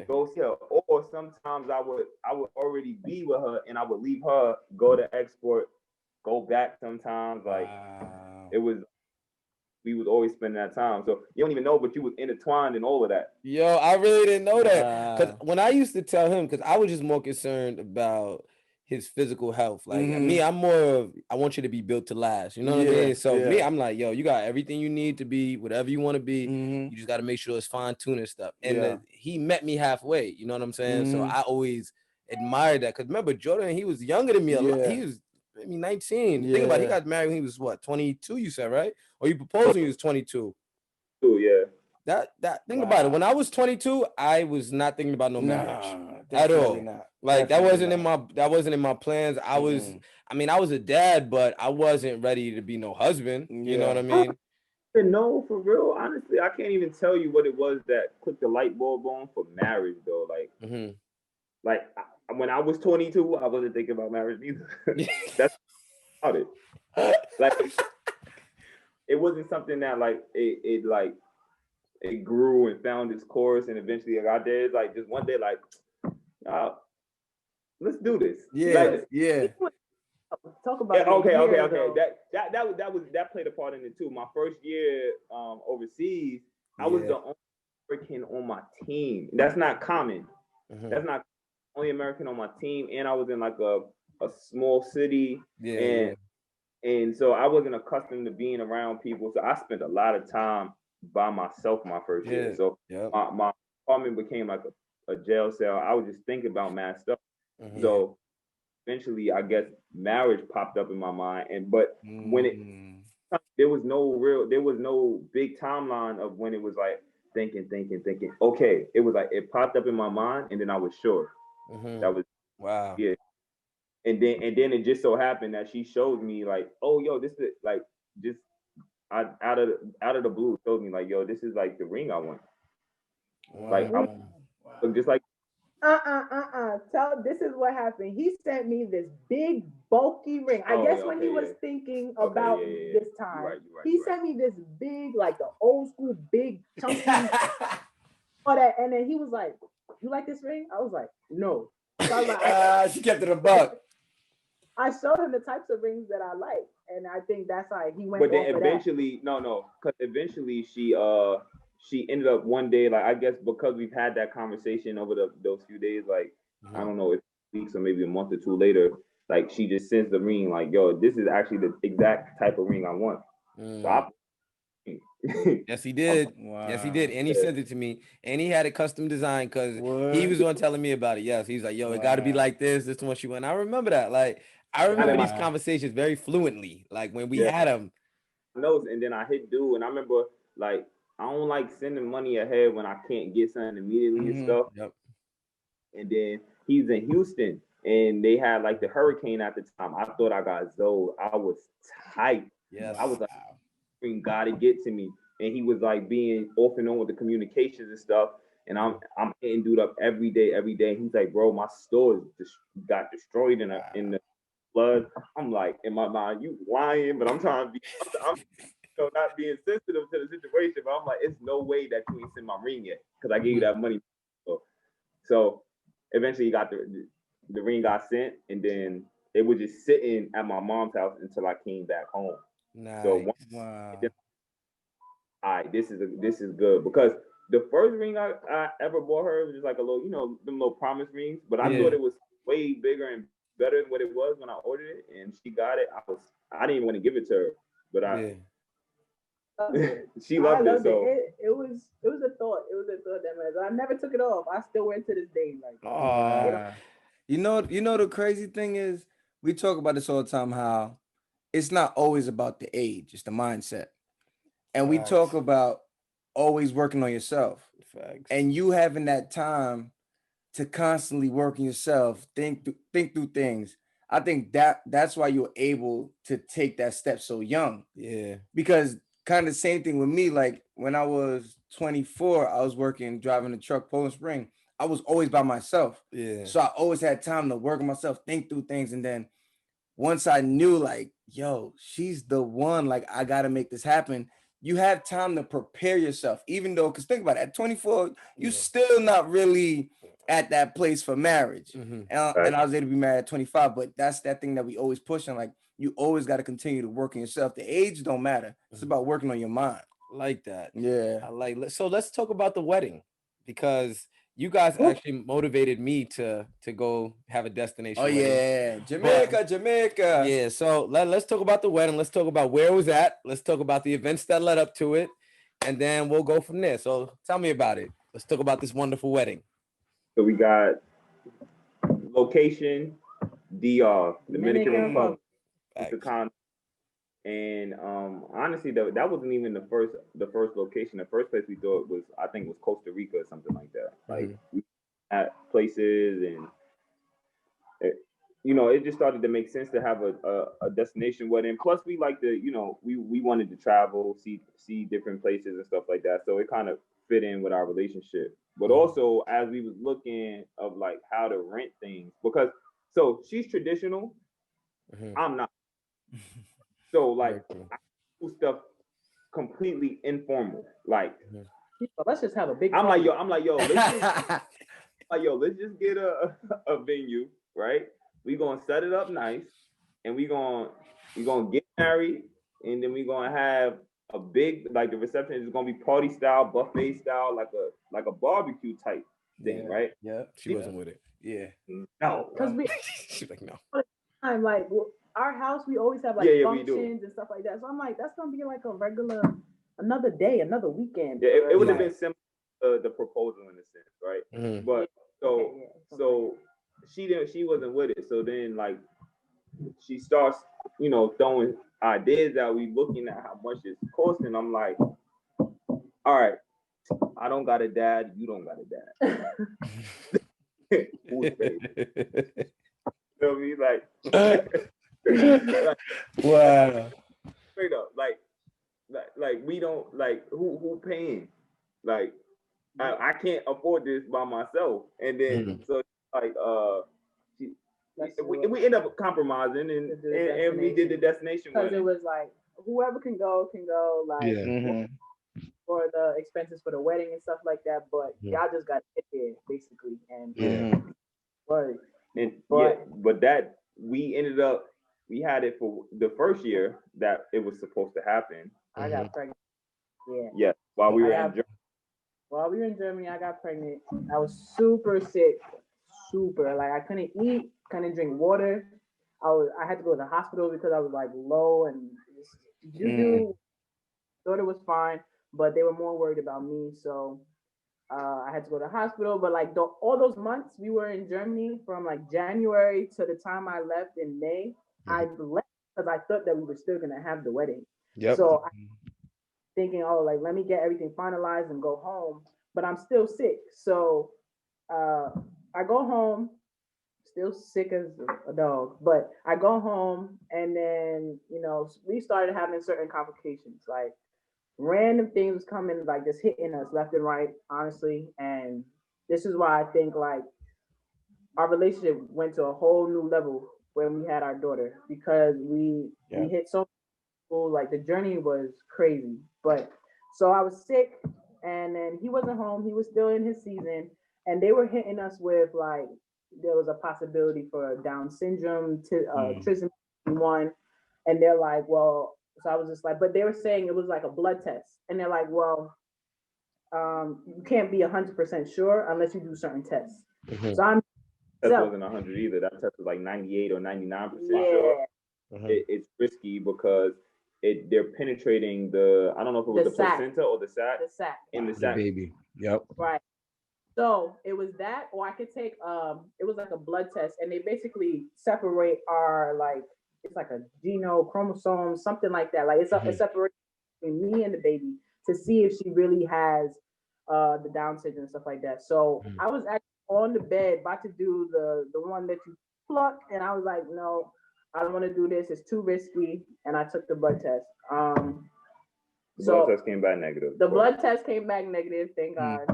go see her. Or sometimes I would already be with her, and I would leave her, go to export, go back sometimes. Like we was always spending that time. So you don't even know, but you was intertwined in all of that.
Yo, I really didn't know that. Because when I used to tell him, because I was just more concerned about his physical health. Like me, I'm more of, I want you to be built to last. You know what I mean? So me, I'm like, yo, you got everything you need to be whatever you want to be. You just got to make sure it's fine-tuned and stuff. And he met me halfway. You know what I'm saying? So I always admired that. Because remember, Jordan, he was younger than me. He was maybe 19. Think about it. He got married when he was what, 22, you said, right? Or you proposed when he was 22.
Yeah.
That think about it. When I was 22, I was not thinking about no marriage at all.
Not.
Like definitely that wasn't in my plans. I was a dad, but I wasn't ready to be no husband. You know what I mean?
No, for real. Honestly, I can't even tell you what it was that clicked the light bulb on for marriage though. Like, when I was 22, I wasn't thinking about marriage either. That's about it. Like, it wasn't something that like it grew and found its course, and eventually I got there. Like just one day, like, let's do this.
Talk about
okay. That played a part in it too. My first year overseas, I was the only American on my team. That's not common. That's not only American on my team, and I was in like a small city, and so I wasn't accustomed to being around people. So I spent a lot of time by myself my first year. So my apartment became like a jail cell. I was just thinking about mad stuff. So eventually, I guess marriage popped up in my mind, but when there was no big timeline of when it was like thinking. Okay, it was like it popped up in my mind, and then I was sure. That was
Wow.
Yeah. And then it just so happened that she showed me like, oh yo, this is like just out of the blue told me like, yo, this is like the ring I want.
Wow.
Like I look just like
This is what happened. He sent me this big bulky ring. I guess when he was thinking about this time, he sent me this big, like the old school big chunky all that. And then he was like, "You like this ring?" I was like, "No." So I was like,
she kept it a buck.
I showed him the types of rings that I like, and I think that's how he went.
But then eventually, because eventually she ended up one day, like I guess because we've had that conversation over those few days, like I don't know if weeks or maybe a month or two later, like she just sends the ring, like, yo, this is actually the exact type of ring I want. So
yes, he did. Wow. Yes, he did. And he sent it to me. And he had it custom designed because he was the one telling me about it. Yes. He's like, yo, it got to be like this. This is what she went. I remember that. Like, I remember these conversations very fluently. Like when we had them.
Notes, and then I hit dude, and I remember like I don't like sending money ahead when I can't get something immediately and stuff.
Yep.
And then he's in Houston, and they had like the hurricane at the time. I thought I got Zoe. I was tight.
Yes.
I was like, God, it get to me. And he was like being off and on with the communications and stuff. And I'm hitting dude up every day. He's like, bro, my store just got destroyed in the flood. I'm like, in my mind, you lying, but I'm trying to be, I'm not being sensitive to the situation. But I'm like, it's no way that you ain't sent my ring yet because I gave you that money. So eventually, he got the ring got sent, and then it was just sitting at my mom's house until I came back home.
Nice.
So all right, this is good because the first ring I ever bought her was just like a little, them little promise rings, but I thought it was way bigger and better than what it was when I ordered it, and she got it. I didn't even want to give it to her, but she loved it. So
it was a thought. It was a thought that I never took it off. I still wear it to this day. Like,
you know the crazy thing is we talk about this all the time how it's not always about the age, it's the mindset. And we talk about always working on yourself.
Facts.
And you having that time to constantly work on yourself, think through things. I think that's why you're able to take that step so young.
Yeah.
Because kind of the same thing with me. Like when I was 24, I was driving a truck, Poland Spring. I was always by myself.
Yeah.
So I always had time to work on myself, think through things. And then once I knew like, yo, she's the one, like I got to make this happen. You have time to prepare yourself, even though, because think about it, at 24, you're still not really at that place for marriage. And I was able to be married at 25, but that's that thing that we always push on. Like, you always got to continue to work on yourself. The age don't matter. It's about working on your mind.
Like that.
Yeah.
So let's talk about the wedding, because you guys actually motivated me to go have a destination.
Oh yeah, Jamaica.
Yeah, so let's talk about the wedding. Let's talk about where it was at. Let's talk about the events that led up to it, and then we'll go from there. So tell me about it. Let's talk about this wonderful wedding.
So we got location, DR, Dominican Republic, and honestly, that wasn't even the first location. The first place we thought was, I think, was Costa Rica or something like that. Like we had places, and it just started to make sense to have a destination wedding. Plus, we like to, we wanted to travel, see different places and stuff like that. So it kind of fit in with our relationship. But also, as we was looking of like how to rent things, because so she's traditional, I'm not. So like I do stuff completely informal. Like
let's just have a big.
I'm like yo, let's just get a venue, right? We gonna set it up nice, and we gonna get married, and then we gonna have a big, like, the reception is gonna be party style, buffet style, like a barbecue type thing, right?
Yeah, she wasn't with it.
Yeah,
no,
because
she's like no.
I'm like, our house, we always have like functions and stuff like that. So I'm like, that's gonna be like a regular, another day, another weekend.
Yeah, it would have been similar to the proposal in a sense, right? But so she wasn't with it. So then like she starts, throwing ideas out. We looking at how much it's costing. I'm like, all right, I don't got a dad. You don't got a dad. Who's paid? Feel me? Like,
wow.
Straight up, like we don't like who paying? Like, I can't afford this by myself, and then so like we end up compromising and we did the destination
because it was like whoever can go like for the expenses for the wedding and stuff like that, but y'all just got hit there basically and
but that we ended up we had it for the first year that it was supposed to happen.
I got pregnant.
Yeah, while we were in Germany.
While we were in Germany, I got pregnant. I was super sick, super. Like I couldn't eat, couldn't drink water. I had to go to the hospital because I was like low and thought it was fine, but they were more worried about me. So I had to go to the hospital. But like all those months we were in Germany from like January to the time I left in May, I left because I thought that we were still gonna have the wedding.
Yep.
So thinking, oh, like let me get everything finalized and go home, but I'm still sick. So I go home, still sick as a dog, but I go home and then, we started having certain complications, like random things coming, like just hitting us left and right, honestly. And this is why I think like our relationship went to a whole new level when we had our daughter, because we hit so like the journey was crazy. But so I was sick and then he wasn't home, he was still in his season, and they were hitting us with like there was a possibility for Down syndrome, trisomy 1, and they're like, well, so I was just like, but they were saying it was like a blood test, and they're like, well, you can't be 100% sure unless you do certain tests. So
that wasn't 100 either. That test was like 98 or 99% sure. It's risky because they're penetrating I don't know if it was the placenta or the sac. In the sac.
Baby. Yep.
Right. So it was that, or I could take it was like a blood test, and they basically separate our like it's like a chromosome, something like that. Like it's a separation between me and the baby to see if she really has the Down syndrome and stuff like that. So I was actually on the bed about to do the one that you pluck, and I was like, no, I don't want to do this. It's too risky, and I took the blood test.
The blood test came back negative.
The blood test came back negative, thank God.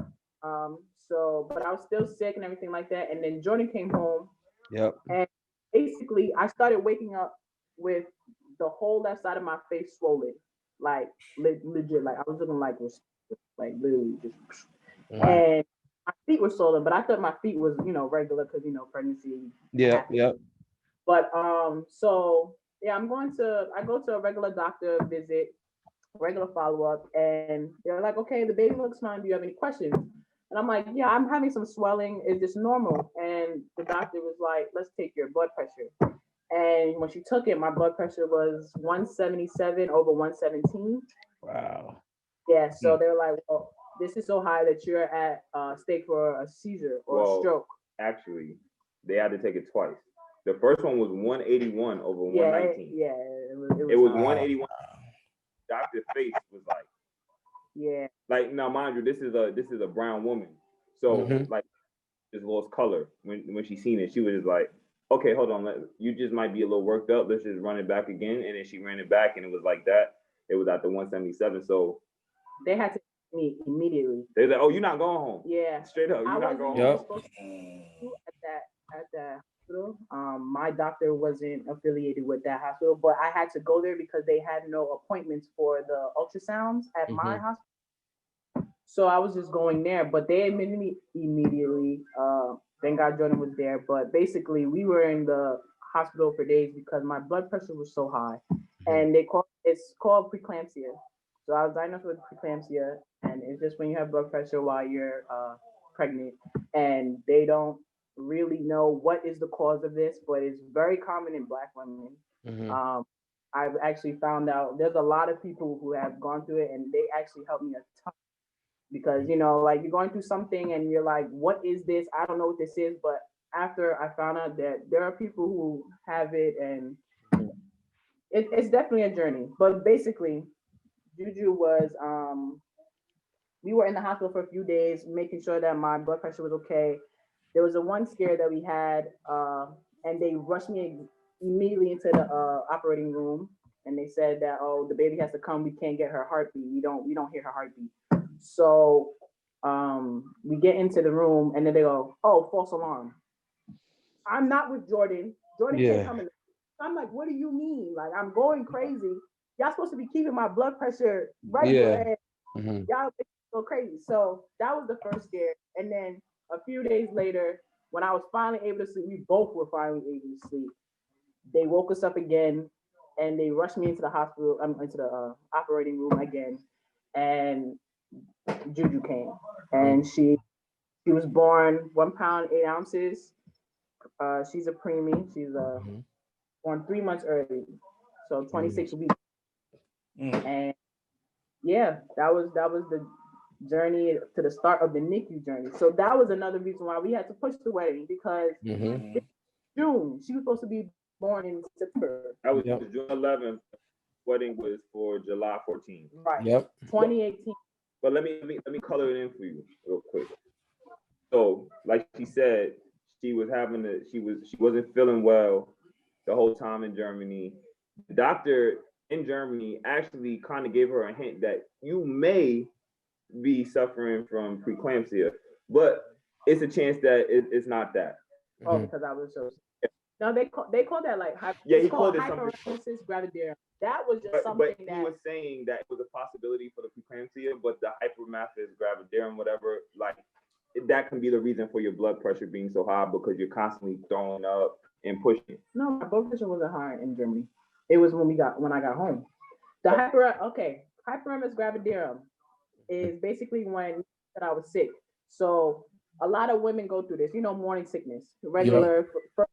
But I was still sick and everything like that. And then Jordan came home.
Yep.
And basically, I started waking up with the whole left side of my face swollen, like legit. Like I was looking like literally just. And my feet were swollen, but I thought my feet was regular because pregnancy.
Yeah.
But so yeah, I go to a regular doctor visit, regular follow-up, and they're like, okay, the baby looks fine. Do you have any questions? And I'm like, yeah, I'm having some swelling. Is this normal? And the doctor was like, let's take your blood pressure. And when she took it, my blood pressure was 177 over 117.
Wow.
Yeah, so they're like, well, this is so high that you're at stake for a seizure or a stroke.
Actually, they had to take it twice. The first one was 181 over 119.
Yeah,
it was 181. Doctor's face was like, like now, mind you, this is a brown woman, so like just lost color when she seen it. She was just like, okay, hold on, you just might be a little worked up. Let's just run it back again, and then she ran it back, and it was like that. It was at the 177. So
they had to me immediately.
They're like, oh, you're not going home.
Yeah,
straight up, you're not going home. At
that hospital. My doctor wasn't affiliated with that hospital, but I had to go there because they had no appointments for the ultrasounds at my hospital. So I was just going there, but they admitted me immediately. Thank God Jordan was there. But basically, we were in the hospital for days because my blood pressure was so high, and it's called preeclampsia. So I was diagnosed with preeclampsia, and it's just when you have blood pressure while you're pregnant, and they don't really know what is the cause of this, but it's very common in Black women. I've actually found out there's a lot of people who have gone through it, and they actually helped me a ton because like you're going through something and you're like, what is this? I don't know what this is. But after I found out that there are people who have it, and it's definitely a journey. But basically, Juju was we were in the hospital for a few days, making sure that my blood pressure was okay. there was a one scare that we had, and they rushed me immediately into the operating room, and they said that, oh, the baby has to come. We can't get her heartbeat. We don't hear her heartbeat. So we get into the room, and then they go, oh, false alarm. I'm not with Jordan. Jordan can't come in. I'm like, what do you mean? Like, I'm going crazy. Y'all supposed to be keeping my blood pressure regular. Mm-hmm. Y'all go crazy. So that was the first scare. And then a few days later, when I was finally able to sleep, we both were finally able to sleep. They woke us up again, and they rushed me into the hospital. Into the operating room again, and Juju came, and she was born 1 pound 8 ounces. She's a preemie. She's born 3 months early, so 26 weeks. And yeah, that was the journey to the start of the NICU journey. So that was another reason why we had to push the wedding, because June, she was supposed to be born in September.
That was June 11th. Wedding was for July 14th.
Right. Yep. 2018.
But let me color it in for you real quick. So, like she said, she wasn't feeling well the whole time in Germany. The doctor in Germany actually kind of gave her a hint that you may be suffering from preeclampsia, but it's a chance that it's not that.
Oh, because I was so. No, they call that like
he called it
hyperemesis gravidarum. That was just something
but he was saying that it was a possibility for the preeclampsia, but the hyperemesis gravidarum, whatever, like that can be the reason for your blood pressure being so high because you're constantly throwing up and pushing.
No, my blood pressure wasn't high in Germany. It was when I got home. The hyperemesis gravidarum is basically when I was sick. So a lot of women go through this, morning sickness, regular first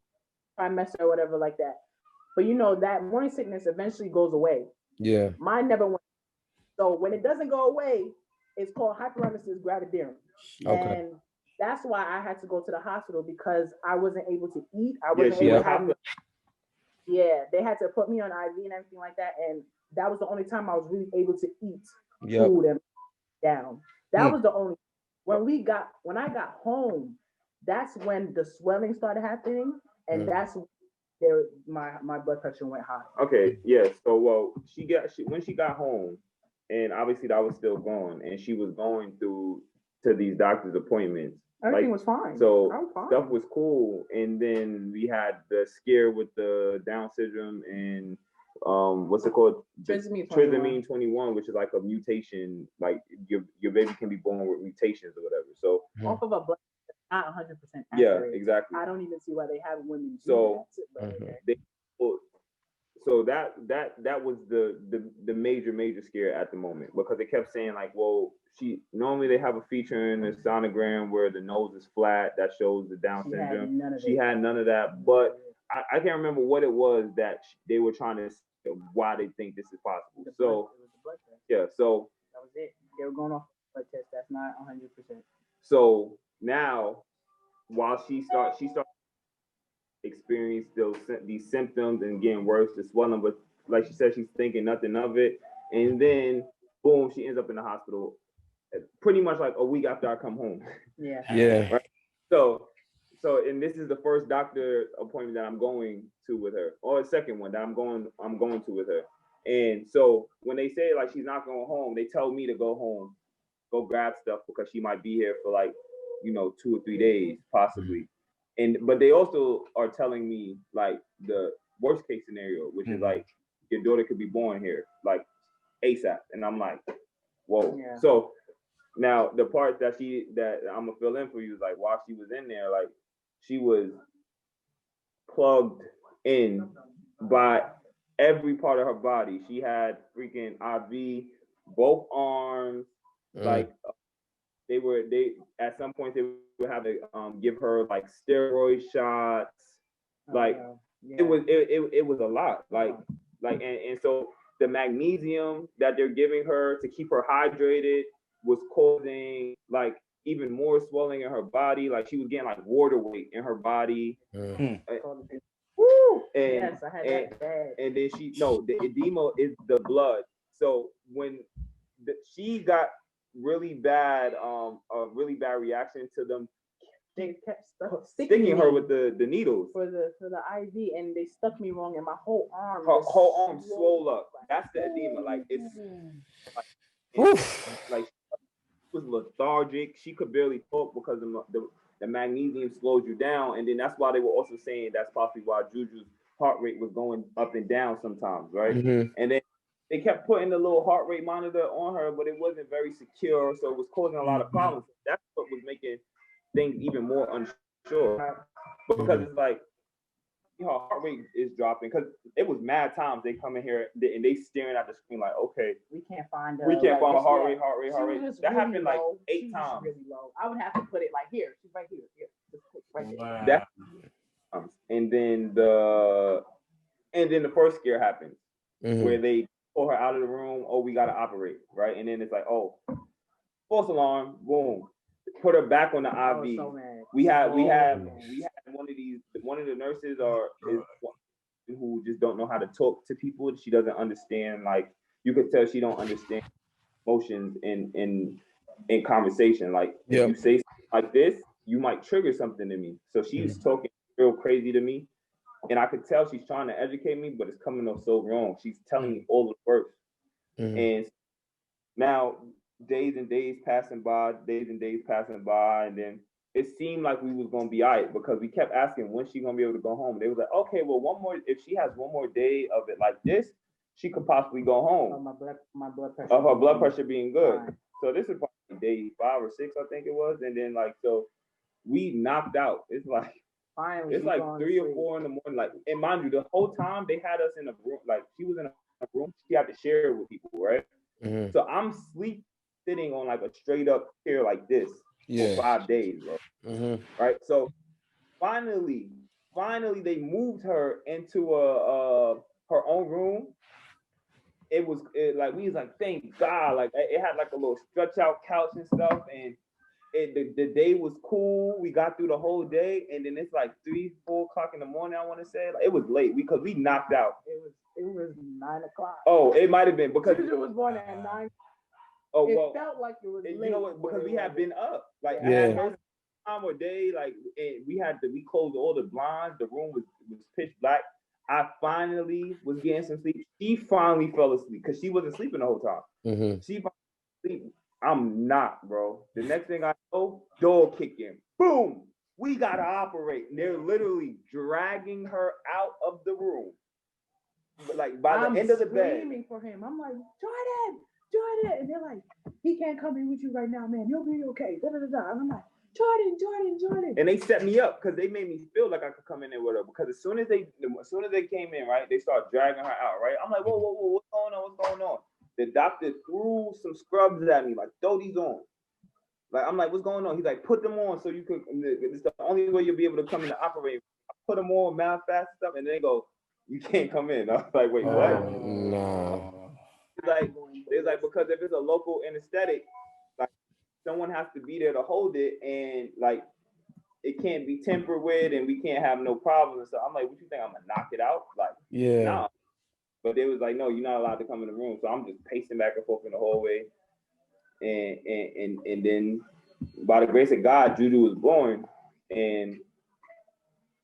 trimester or whatever like that. But that morning sickness eventually goes away.
Yeah.
Mine never went. So when it doesn't go away, it's called hyperemesis gravidarum. Okay. And that's why I had to go to the hospital, because I wasn't able to eat. I wasn't able to have. Yeah, they had to put me on IV and everything like that, and that was the only time I was really able to eat food and down. That was the only. When I got home, that's when the swelling started happening, and that's my blood pressure went high.
Okay, yeah. So when she got home, and obviously that was still going, and she was going to these doctor's appointments.
Everything was fine.
So stuff was cool, and then we had the scare with the Down syndrome and what's it called? Trisomy 21, which is like a mutation. Like your baby can be born with mutations or whatever. So
off of a blood, not 100% accurate.
Yeah, exactly.
I don't even see why they have women.
So that was the major scare at the moment, because they kept saying like, well, normally they have a feature in the sonogram where the nose is flat that shows the Down syndrome. She had none of that, but I can't remember what it was that they were trying to say why they think this is possible. So that
was it. They were going off blood test. That's not 100%.
So now, while she started experience these symptoms and getting worse, the swelling, but like she said, she's thinking nothing of it, and then boom, she ends up in the hospital pretty much like a week after I come home.
Yeah.
Right? So and this is the first doctor appointment that I'm going to with her, or the second one that I'm going to with her. And so when they say like she's not going home, they tell me to go home, go grab stuff, because she might be here for like 2 or 3 days possibly. But they also are telling me like the worst case scenario, which is like your daughter could be born here like ASAP. And I'm like, whoa. Yeah. So now the part that I'm gonna fill in for you is like, while she was in there, like she was plugged in by every part of her body. She had freaking IV, both arms, like they at some point they would have to give her like steroid shots. Like it was a lot. Like and so the magnesium that they're giving her to keep her hydrated was causing like even more swelling in her body. Like she was getting like water weight in her body. And
yes, I had that bad.
And then the edema is the blood. So when she got really bad, a really bad reaction to them
they kept
sticking her with the needles
for the IV, and they stuck me wrong, and my whole arm
swole up. That's the edema. Like like she was lethargic. She could barely talk because the magnesium slows you down, and then that's why they were also saying that's possibly why Juju's heart rate was going up and down sometimes, right? And then they kept putting the little heart rate monitor on her, but it wasn't very secure, so it was causing a lot of problems. That's what was making things even more unsure, because it's like her heart rate is dropping, because it was mad times they come in here and they staring at the screen like, okay,
we can't find
her heart rate. That
really
happened like
low.
8 times.
Really low. I would have to put it like here. She's right here. Right there.
Wow. And then the first scare happens where they pull her out of the room. Oh, we gotta operate, right? And then it's like, oh, false alarm, boom, put her back on the IV.
So mad.
We had one of the nurses who just don't know how to talk to people. She doesn't understand, like, you could tell she don't understand emotions in conversation. Like, if you say something like this, you might trigger something in me. So she's talking real crazy to me, and I could tell she's trying to educate me, but it's coming off so wrong. She's telling me all the words. And now days and days passing by, and then it seemed like we was gonna be all right, because we kept asking when she gonna be able to go home. They was like, okay, well, if she has one more day of it like this, she could possibly go home.
My blood pressure.
Of her blood pressure being good. Fine. So this is probably day 5 or 6, I think it was, and then like, so we knocked out. It's like
finally,
it's like 3 or 4 in the morning. Like, and mind you, the whole time they had us in a room. Like, she was in a room. She had to share it with people, right? So I'm sitting on like a straight up chair like this for 5 days, bro. Right. So finally they moved her into her own room. It was like, we was like, thank God. Like, it had like a little stretch out couch and stuff, and the day was cool. We got through the whole day, and then it's like 3-4 o'clock in the morning, I want to say. Like, it was late because we knocked out.
It was 9 o'clock.
Oh, it might have been because
Juju was born at 9.
Oh, well,
it felt like it was late.
You know what? Because we had been up. Like,
yeah.
I had no time or day. Like, and we closed all the blinds. The room was pitch black. I finally was getting some sleep. She finally fell asleep because she wasn't sleeping the whole time. She finally sleeping. I'm not, bro. The next thing I know, door kicking. Boom! We gotta operate. And they're literally dragging her out of the room. Like, by the end of the bed.
I'm screaming for him. I'm like, Jordan! And they're like, he can't come in with you right now, man. He'll be okay. And I'm like, Jordan.
And they set me up because they made me feel like I could come in there with her. Because as soon as they came in, right, they start dragging her out, right? I'm like, whoa, what's going on? The doctor threw some scrubs at me, like, throw these on. Like, I'm like, what's going on? He's like, put them on so you could. It's the only way you'll be able to come in to operate. I put them on, mouth fast and stuff, and they go, you can't come in. I was like, wait, what?
No.
It's like because if it's a local anesthetic, like, someone has to be there to hold it, and like, it can't be tampered with, and we can't have no problems. So I'm like, what you think? I'm gonna knock it out? Like, nah. But they was like, no, you're not allowed to come in the room. So I'm just pacing back and forth in the hallway, and then by the grace of God, Juju was born, and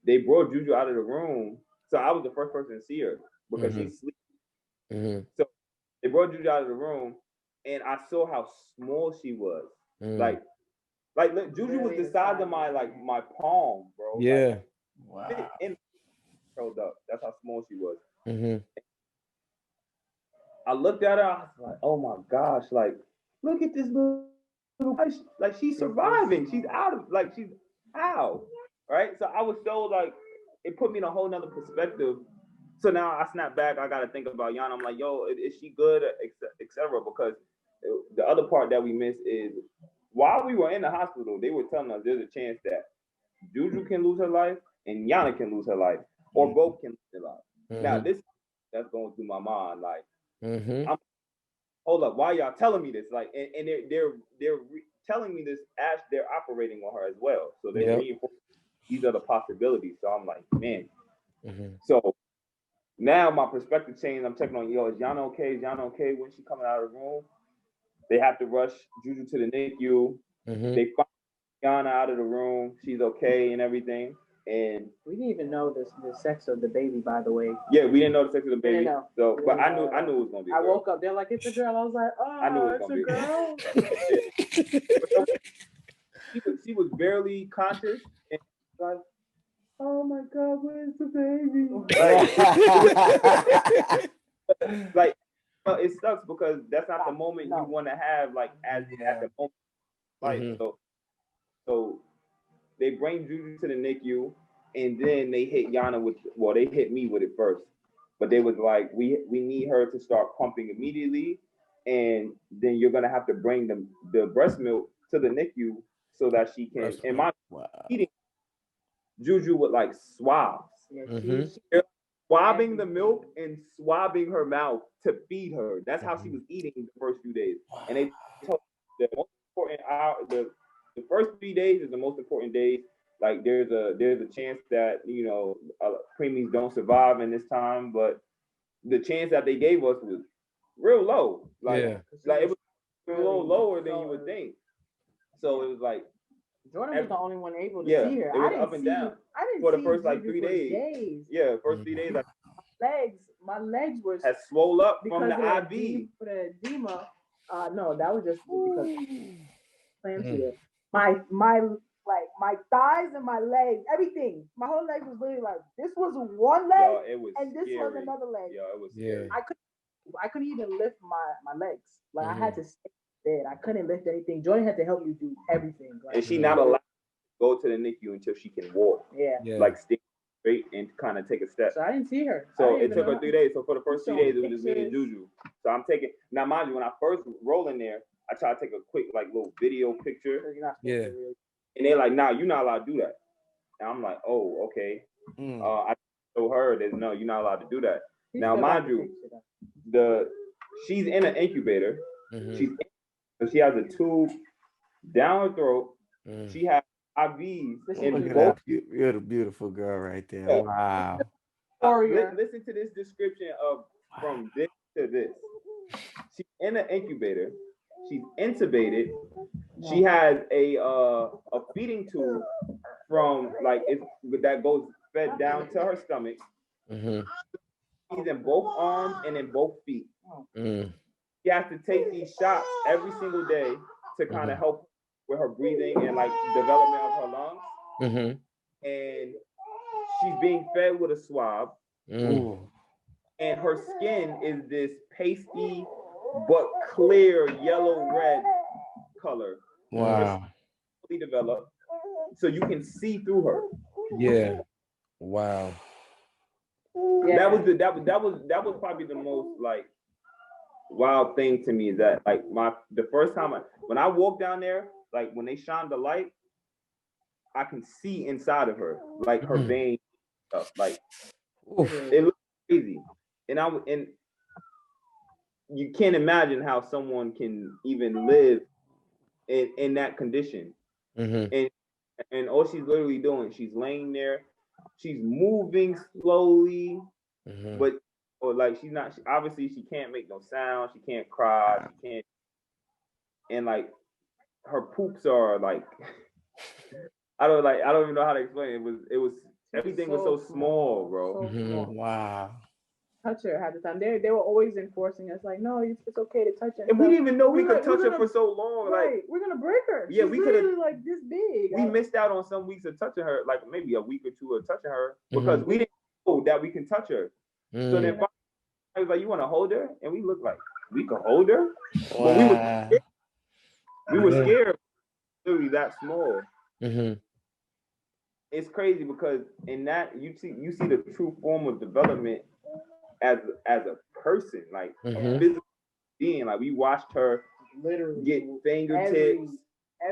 they brought Juju out of the room. So I was the first person to see her because she's sleeping. So they brought Juju out of the room, and I saw how small she was. Like look, Juju was the size of my palm, bro.
Yeah.
Like, wow. And curled up. That's how small she was. I looked at her. I was like, oh my gosh! Like, look at this little. Like, she's surviving. She's out. Right? So I was so like, it put me in a whole nother perspective. So now I snap back. I got to think about Yana. I'm like, yo, is she good, etc. Because the other part that we missed is while we were in the hospital, they were telling us there's a chance that Juju can lose her life and Yana can lose her life, or both can lose their life. Now that's going through my mind. Like, hold up, why y'all telling me this? Like, and they're telling me this as they're operating on her as well. So they're reinforcing these are the possibilities. So I'm like, man. So now my perspective changed. I'm checking on, yo, is Yana okay? Is Yana okay? When she coming out of the room, they have to rush Juju to the NICU. They Yana out of the room. She's okay and everything. And
we didn't even know the sex of the baby, by the way.
Yeah, we didn't know the sex of the baby. So, but I knew it was gonna be.
I woke up. They're like, it's a girl. I was like, oh, I knew it was
it's a girl. She was barely conscious, and like, oh my God, where's the baby? Like it sucks because that's not the moment you want to have. Like at the moment, like so they bring Juju to the NICU, and then they hit Yana with. Well, they hit me with it first, but they was like, we need her to start pumping immediately, and then you're gonna have to bring the breast milk to the NICU so that she can. And my eating Juju with like swabs. Swabbing the milk and swabbing her mouth to feed her. That's how she was eating the first few days. And they told the most important hour, the first 3 days is the most important days. Like there's a chance that preemies don't survive in this time, but the chance that they gave us was real low. Like it was a little lower than you would think. So it was like
Jordan was the only one able to see her.
It was up and down.
I didn't
for the
see
first like 3 days. Yeah, first 3 days.
My legs were
had swole up from the IV.
For the edema. No, that was just because preeclampsia. My thighs and my legs, everything. My whole leg was literally like this was one leg, and this was another leg.
Yeah, it was. Scary.
I couldn't even lift my legs. Like I had to stay in bed. I couldn't lift anything. Jordan had to help me do everything. Like,
and she not allowed to go to the NICU until she can walk.
Yeah.
Like stay straight and kind of take a step.
So I didn't see her.
So it took her 3 days. So for the first 3 days, it was just me and Juju. So I'm taking now, mind you, when I first roll in there, I try to take a quick like little video picture.
Yeah.
And they're like, nah, you're not allowed to do that. And I'm like, oh, okay. I told her that no, you're not allowed to do that. Now, mind you, she's in an incubator. She has a tube down her throat. She has IVs in both.
You're the beautiful girl right there.
Yeah.
Wow.
Listen to this description of from this to this. She's in an incubator. She's intubated. She has a feeding tube from that goes fed down to her stomach. She's in both arms and in both feet. She has to take these shots every single day to kind of help with her breathing and like development of her lungs. And she's being fed with a swab. And her skin is this pasty but clear yellow-red color.
Wow.
Fully developed, so you can see through her.
Yeah. Wow.
Yeah. That was probably the most like wild thing to me is that like the first time when I walked down there, like when they shine the light, I can see inside of her, like her veins stuff. Like it looks crazy. And you can't imagine how someone can even live in that condition. And all she's literally doing, she's laying there, she's moving slowly, but she's not. Obviously, she can't make no sound. She can't cry. She can't. And like her poops are like, I don't even know how to explain it. It was everything was so small, bro.
So small.
Wow.
Touch her half the time. They were always enforcing us like, no, it's okay to touch her.
And we didn't even know we could touch her for so long.
Right,
like
we're gonna break her.
Yeah,
She's
we could have
like this big.
We missed out on some weeks of touching her, like maybe a week or two of touching her because we didn't know that we can touch her. So then I was like, you want to hold her? And we looked like we could hold her.
Wow.
But we were scared. Literally that small. It's crazy because in that you see the true form of development as a person, like a physical being. Like we watched her literally get fingertips,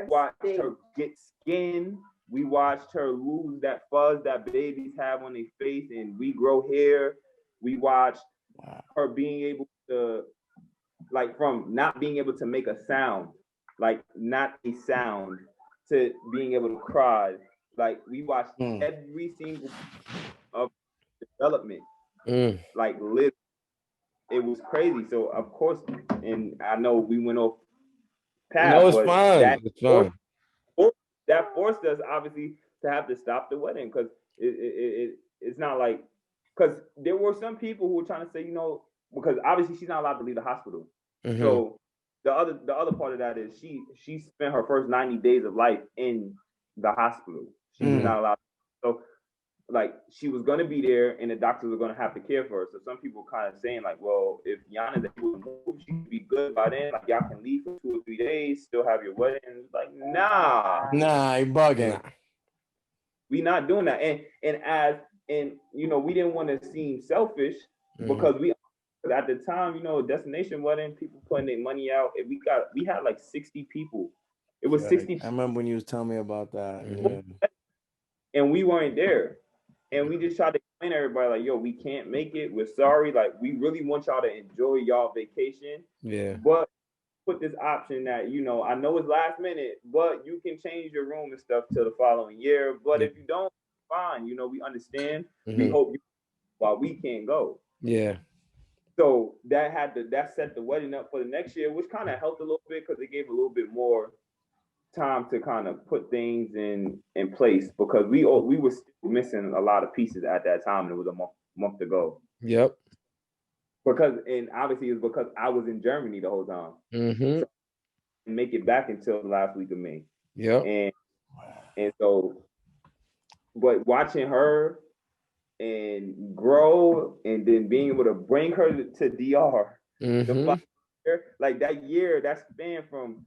watched her get skin. We watched her lose that fuzz that babies have on their face, and we grow hair. We watched her being able to, like, from not being able to make a sound, like not a sound, to being able to cry. Like we watched every single of development. Like literally, it was crazy. So of course, and I know we went off path.
No, it's fine. It's fine.
that forced us obviously to have to stop the wedding because it's not like, because there were some people who were trying to say, you know, because obviously she's not allowed to leave the hospital. Mm-hmm. So the other part of that is she spent her first 90 days of life in the hospital. She was not allowed. So like she was gonna be there and the doctors were gonna have to care for her. So some people kind of saying like, well, if Yana's able to move, she could be good by then. Like y'all can leave for 2 or 3 days, still have your wedding. Like, nah,
you bugging.
We not doing that. And you know, we didn't want to seem selfish because we at the time, you know, destination wedding, people putting their money out. And we had like 60 people. It was 60.
I remember when you was telling me about that.
Yeah. And we weren't there. And we just tried to explain to everybody, like, yo, we can't make it. We're sorry. Like, we really want y'all to enjoy y'all vacation.
Yeah.
But put this option that, you know, I know it's last minute, but you can change your room and stuff till the following year. But if you don't, fine. You know, we understand. We hope you, while we can't go.
Yeah.
So that set the wedding up for the next year, which kind of helped a little bit because it gave a little bit more time to kind of put things in place because we were still missing a lot of pieces at that time, and it was a month to go.
Yep.
And obviously it's because I was in Germany the whole time. So I make it back until the last week of May.
Yep.
And so, but watching her and grow, and then being able to bring her to DR, like that year, that span from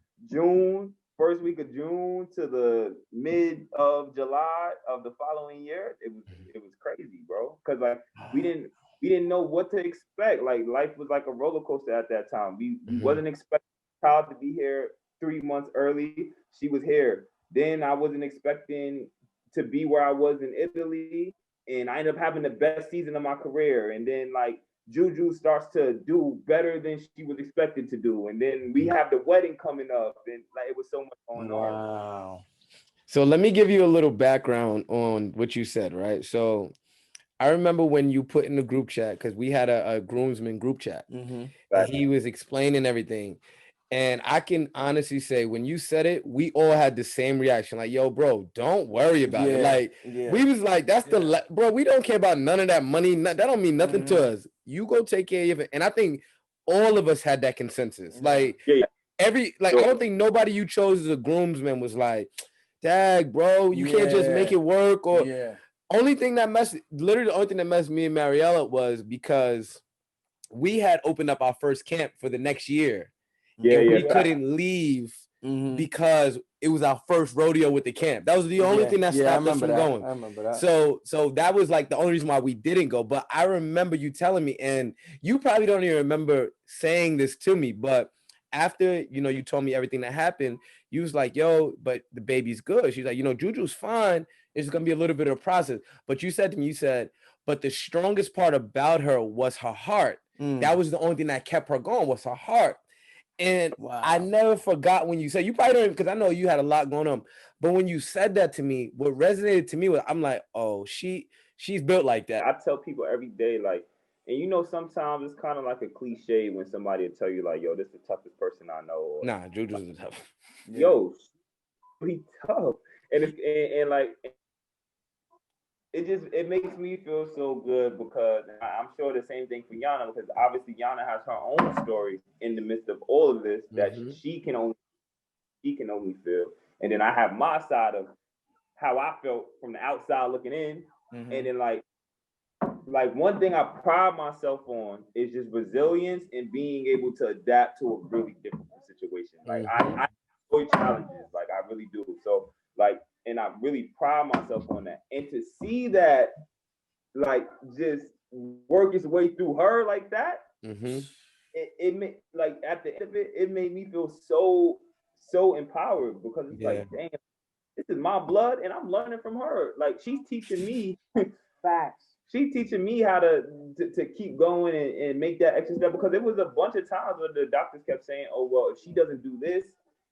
first week of June to the mid of July of the following year, it was crazy, bro. Because like we didn't know what to expect. Like life was like a roller coaster at that time. We wasn't expecting the child to be here 3 months early. She was here. Then I wasn't expecting to be where I was in Italy, and I ended up having the best season of my career. And then like Juju starts to do better than she was expected to do. And then we have the wedding coming up, and like it was so much going on.
Wow.
So let me give you a little background on what you said, right? So I remember when you put in the group chat, because we had a groomsmen group chat, and he was explaining everything. And I can honestly say, when you said it, we all had the same reaction. Like, yo, bro, don't worry about it. Like, we was like, that's bro, we don't care about none of that money. That don't mean nothing to us. You go take care of it. And I think all of us had that consensus. Like, I don't think nobody you chose as a groomsman was like, dag, bro, you can't just make it work. Or only thing that messed me and Mariella was because we had opened up our first camp for the next year. We couldn't leave because it was our first rodeo with the camp. That was the only thing that stopped us from going.
I remember that.
So that was like the only reason why we didn't go. But I remember you telling me, and you probably don't even remember saying this to me, but after, you know, you told me everything that happened, you was like, yo, but the baby's good. She's like, you know, Juju's fine. It's going to be a little bit of a process. But you said to me, but the strongest part about her was her heart. That was the only thing that kept her going, was her heart. And I never forgot when you said, you probably don't, because I know you had a lot going on, but when you said that to me, what resonated to me was, I'm like, oh, she's built like that.
I tell people every day, like, and you know, sometimes it's kind of like a cliche when somebody will tell you, like, yo, this is the toughest person I know. Or,
nah, Juju's the toughest.
Yo, be tough. And it's like, it makes me feel so good because I'm sure the same thing for Yana, because obviously Yana has her own story in the midst of all of this that she can only feel. And then I have my side of how I felt from the outside looking in. And then like one thing I pride myself on is just resilience and being able to adapt to a really difficult situation. Like I enjoy challenges, like I really do. So like, and I really pride myself on that. And to see that, like, just work its way through her like that, it made, like, at the end of it, it made me feel so empowered, because it's like, damn, this is my blood, and I'm learning from her. Like, she's teaching me
facts.
She's teaching me how to keep going and make that extra step, because it was a bunch of times where the doctors kept saying, oh, well, if she doesn't do this,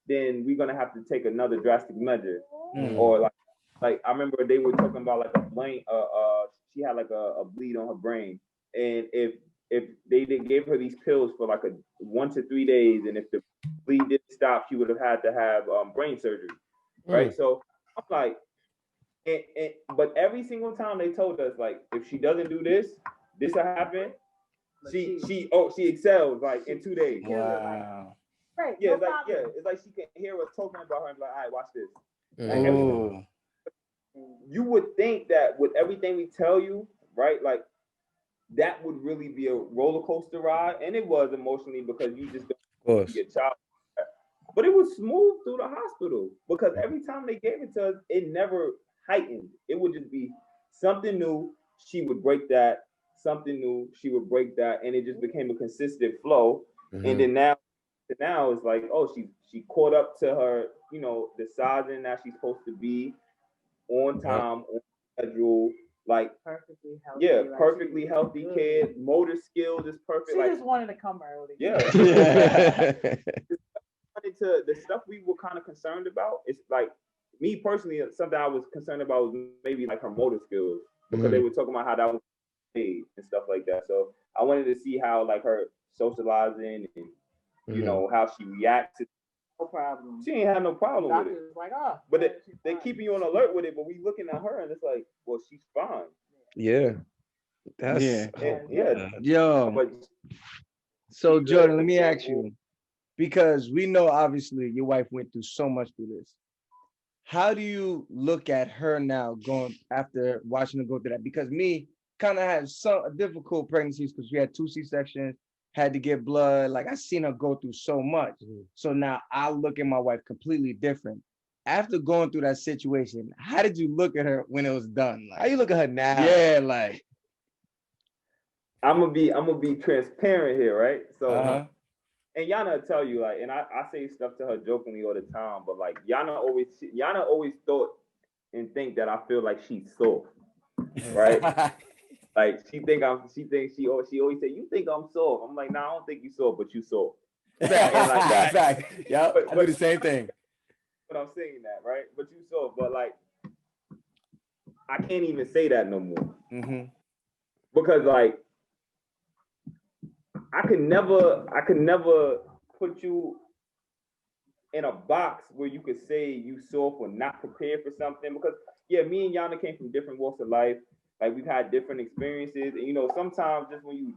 then we're gonna have to take another drastic measure. Or like I remember they were talking about like a brain, she had like a bleed on her brain, and if they gave her these pills for like 1 to 3 days, and if the bleed didn't stop, she would have had to have brain surgery, right? So like, but every single time they told us, like, if she doesn't do this, this will happen. She excels like in 2 days.
Wow.
Right.
Yeah,
No
it's like she can hear us talking about her and be like, all right, watch this.
Like,
you would think that with everything we tell you, right? Like that would really be a roller coaster ride, and it was emotionally because you just don't see your child. But it was smooth through the hospital because every time they gave it to us, it never heightened. It would just be something new. She would break that. Something new. She would break that, and it just became a consistent flow. And then now it's like, oh, she caught up to her, the sizing that she's supposed to be on time, on schedule, like
perfectly healthy.
Yeah, perfectly healthy kid. Motor skills is perfect.
She just wanted to come early.
Yeah. The stuff we were kind of concerned about, it's like me personally, something I was concerned about was maybe like her motor skills because they were talking about how that was made and stuff like that. So I wanted to see how like her socializing and how she reacts to.
No problem.
She ain't had no problem with it.
Like,
but they keeping you on alert with it. But we looking at her and it's like, well, she's fine.
Yeah.
Yo. So Jordan, let me ask you, because we know obviously your wife went through so much through this. How do you look at her now going after watching her go through that? Because me kind of had some difficult pregnancies because we had 2 C-sections, had to get blood. Like I seen her go through so much. So now I look at my wife completely different. After going through that situation, how did you look at her when it was done? Like,
how you look at her now?
Yeah, like
I'm gonna be transparent here, right? So and Yana tell you like, and I say stuff to her jokingly all the time, but like Yana always thought and think that I feel like she's soft, right? Like she always say, you think I'm soft. I'm like, nah, I don't think you soft, but you soft.
Fact. Yeah, I do the same thing.
But I'm saying that, right? But you soft, but like I can't even say that no more. Because like I could never put you in a box where you could say you soft or not prepared for something. Because me and Yana came from different walks of life. Like we've had different experiences, and sometimes just when you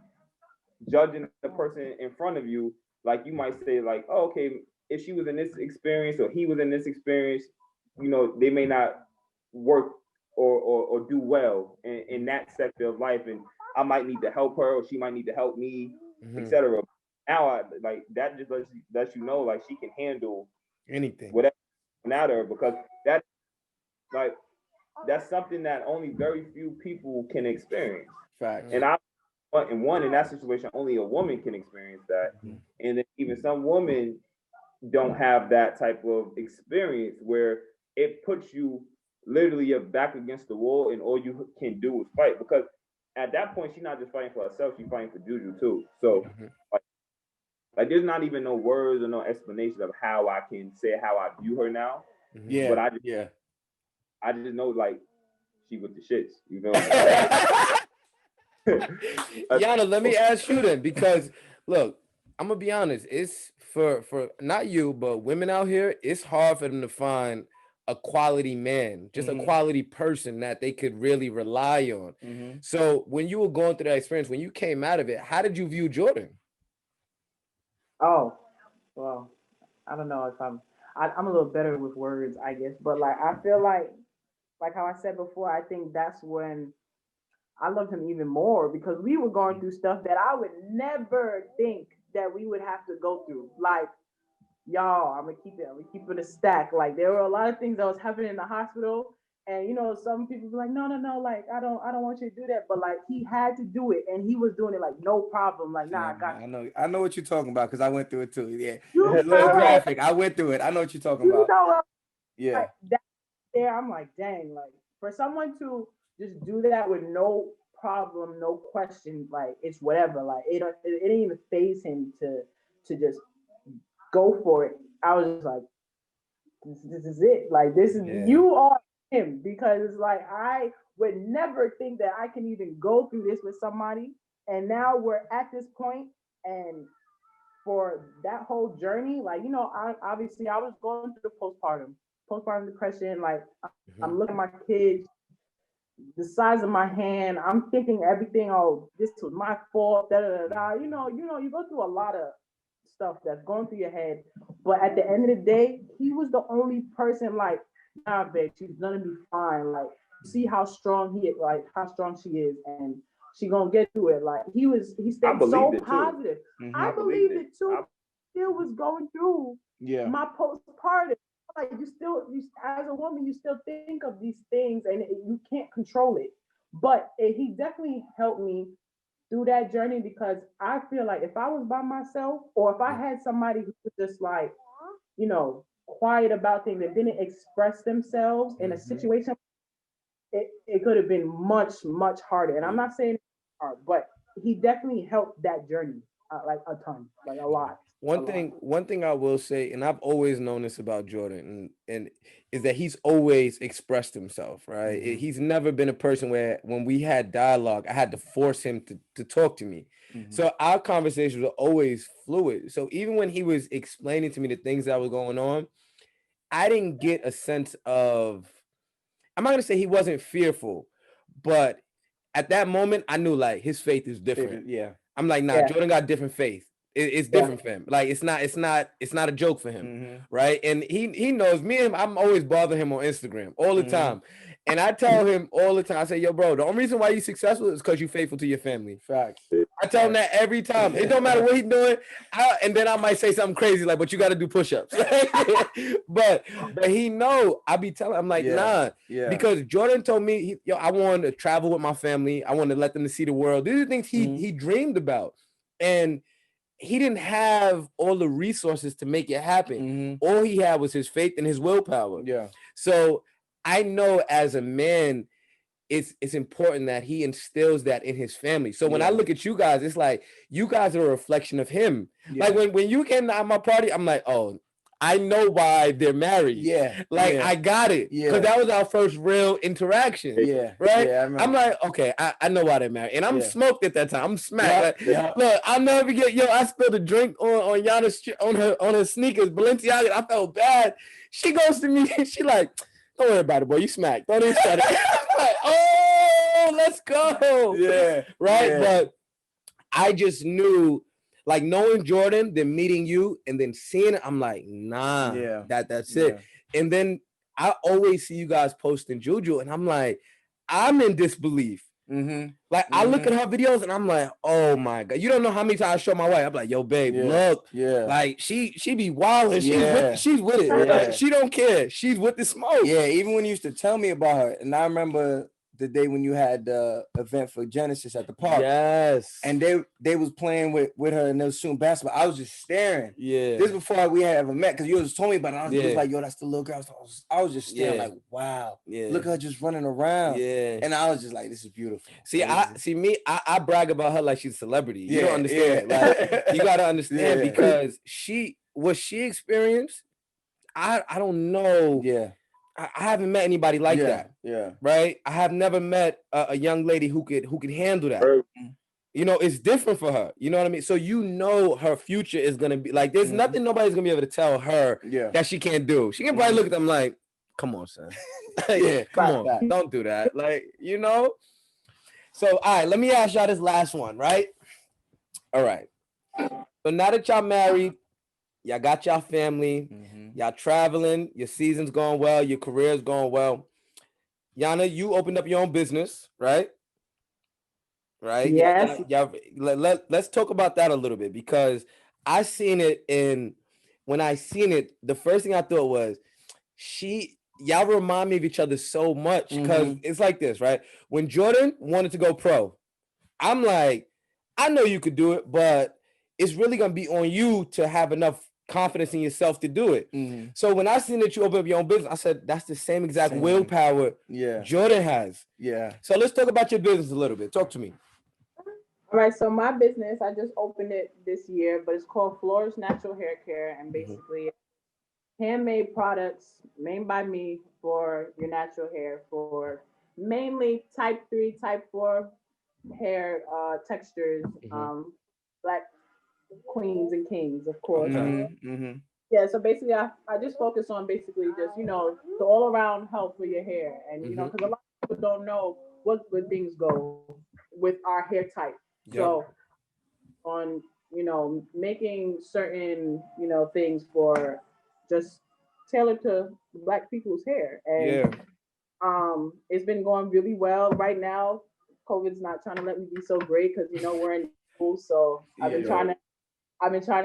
judging the person in front of you, like you might say like, oh, okay, if she was in this experience or he was in this experience, they may not work or do well in that sector of life, and I might need to help her or she might need to help me, etc. Now I like that just lets you know like she can handle
anything,
whatever matter, because that's something that only very few people can experience.
Facts.
And in that situation, only a woman can experience that. And then even some women don't have that type of experience where it puts you literally your back against the wall and all you can do is fight. Because at that point, she's not just fighting for herself, she's fighting for Juju too. So like there's not even no words or no explanation of how I can say how I view her now.
Yeah.
But I just know like she with the shits, you know.
Yana, let me ask you then, because look, I'm gonna be honest, it's for not you, but women out here, it's hard for them to find a quality man, just a quality person that they could really rely on. So when you were going through that experience, when you came out of it, how did you view Jordan?
Oh, well, I don't know if I'm a little better with words, I guess, but like I feel like how I said before, I think that's when I loved him even more, because we were going through stuff that I would never think that we would have to go through. Like, y'all, I'm gonna keep it a stack. Like, there were a lot of things that was happening in the hospital, and some people be like, no, like I don't want you to do that, but like he had to do it, and he was doing it like no problem. Like, nah, I got
you. I know what you're talking about because I went through it too. Yeah,
it's
a little graphic. I went through it. I know what you're talking about.
Yeah, like, that there, I'm like, dang, like for someone to just do that with no problem, no question, like it's whatever. Like it didn't even faze him to just go for it. I was just like, this is it. Like this is you are him, because it's like I would never think that I can even go through this with somebody, and now we're at this point, and for that whole journey, like obviously I was going through the postpartum. postpartum depression. Like I'm looking at my kids, the size of my hand. I'm thinking everything. Oh, this was my fault. Da da da da. You know, you go through a lot of stuff that's going through your head. But at the end of the day, he was the only person like, nah, bitch, she's gonna be fine. Like, see how strong he is, like how strong she is, and she gonna get through it. Like he stayed so positive. I believed it too. Still was going through my postpartum. Like you as a woman, you still think of these things, and you can't control it. But he definitely helped me through that journey because I feel like if I was by myself or if I had somebody who was just like, quiet about things and didn't express themselves in a situation, it could have been much, much harder. And I'm not saying it's hard, but he definitely helped that journey like a ton, like a lot.
One thing I will say, and I've always known this about Jordan, and is that he's always expressed himself, right? He's never been a person where when we had dialogue, I had to force him to talk to me. So our conversations were always fluid. So even when he was explaining to me the things that were going on, I didn't get a sense of, I'm not gonna say he wasn't fearful, but at that moment I knew like his faith is different. I'm like, nah, Jordan got different faith. It's different for him. Like it's not a joke for him, right? And he knows me and him. I'm always bothering him on Instagram all the time, and I tell him all the time. I say, yo, bro, the only reason why you're successful is because you're faithful to your family.
Facts.
I tell him that every time. It don't matter what he's doing. And then I might say something crazy like, but you got to do push-ups. but he know. I be telling him, I'm like, nah. Because Jordan told me, I wanted to travel with my family. I wanted to let them see the world. These are things he dreamed about. And he didn't have all the resources to make it happen. All he had was his faith and his willpower. So I know as a man, it's important that he instills that in his family. So when I look at you guys, it's like you guys are a reflection of him. Like when you came to my party, I'm like, oh, I know why they're married. I got it. Because that was our first real interaction. Right? I'm like, okay, I know why they're married. And I'm smoked at that time. I'm smacked. Look, I'll never forget, I spilled a drink on Yana's on her sneakers, Balenciaga. I felt bad. She goes to me and she like, don't worry about it, boy. You smacked. Don't even sweat it. I'm like, oh, let's go. Right? But I just knew, like knowing Jordan, then meeting you, and then seeing it, I'm like, nah, that's it. And then I always see you guys posting Juju, and I'm like, I'm in disbelief. Like I look at her videos and I'm like, oh my God. You don't know how many times I show my wife. I'm like, yo, babe, look. Like she be wilding. She's with it. Like, she don't care. She's with the smoke.
Even when you used to tell me about her, and I remember the day when you had the event for Genesis at the park. And they was playing with her and they was shooting basketball. I was just staring. This before we had ever met, because you just told me about it. I was just like, yo, that's the little girl. I was just staring like, wow. Look at her just running around. And I was just like, this is beautiful.
I brag about her like she's a celebrity. You don't understand. Like, you gotta understand because what she experienced, I don't know. I haven't met anybody like that. Right. I have never met a young lady who could handle that. It's different for her. You know what I mean? So her future is gonna be like there's nothing nobody's gonna be able to tell her that she can't do. She can probably look at them like, come on, son. Come on, don't do that. Like, So all right, let me ask y'all this last one, right? All right. So now that y'all married, y'all got y'all family, y'all traveling, your season's going well, your career's going well. Yana, you opened up your own business, right? Right?
Yes.
Let's talk about that a little bit because I seen it, and when I seen it, the first thing I thought was, y'all remind me of each other so much because it's like this, right? When Jordan wanted to go pro, I'm like, I know you could do it, but it's really gonna be on you to have enough confidence in yourself to do it. So when I seen that you open up your own business, I said that's the same exact willpower Jordan has. So let's talk about your business a little bit. Talk to me.
All right, so my business, I just opened it this year, but it's called Floors Natural Hair Care, and basically handmade products made by me for your natural hair, for mainly type 3, type 4 hair textures, black queens and kings, of course. Yeah, so basically, I just focus on basically just the all around health for your hair, and because a lot of people don't know what good things go with our hair type. So on making certain things for just tailored to Black people's hair, and it's been going really well right now. COVID's not trying to let me be so great because we're in school, so I've been trying to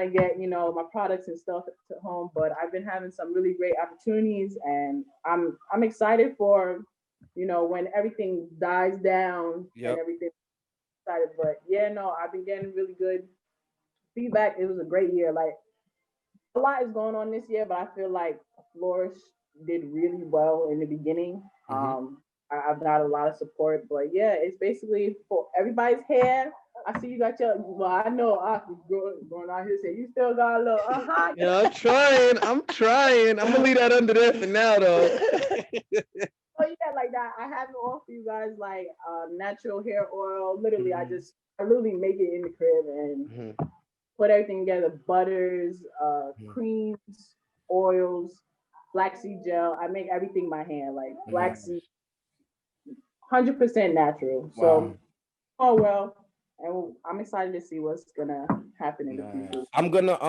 get my products and stuff to home, but I've been having some really great opportunities, and I'm excited for when everything dies down and everything. Excited, but yeah, no, I've been getting really good feedback. It was a great year. Like a lot is going on this year, but I feel like Flourish did really well in the beginning. I've got a lot of support, but yeah, it's basically for everybody's hair. I see you got your. Well, I know I going out here saying you still got a little.
Yeah, I'm trying. I'm gonna leave that under there for now, though.
Oh yeah, like that. I have it all for you guys, like natural hair oil. Literally, I literally make it in the crib and put everything together: butters, creams, oils, flaxseed gel. I make everything by hand, like flaxseed, 100% natural. So, oh well, and I'm excited to see what's gonna happen in the future.
I'm gonna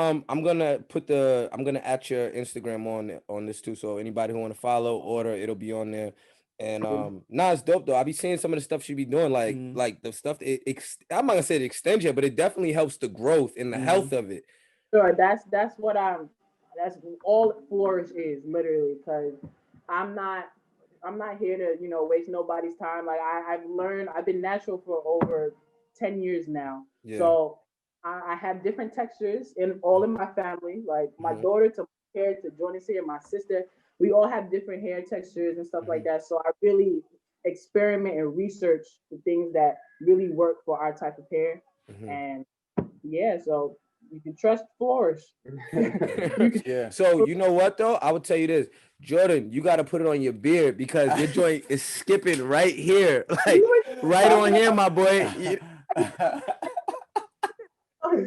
add your Instagram on this too. So anybody who want to follow, order, it'll be on there. And it's dope though. I be seeing some of the stuff she be doing, like the stuff. I'm not gonna say it extends you, but it definitely helps the growth and the health of it.
Sure, that's what that's all Flourish is literally, because I'm not here to waste nobody's time. Like I've learned, I've been natural for over 10 years now. So I have different textures in all in my family. Like my daughter to my hair to Jordan's hair, my sister, we all have different hair textures and stuff like that. So I really experiment and research the things that really work for our type of hair. And yeah, so you can trust Flourish.
So you know what though? I would tell you this, Jordan, you got to put it on your beard because your joint is skipping right here, like right on here, my boy.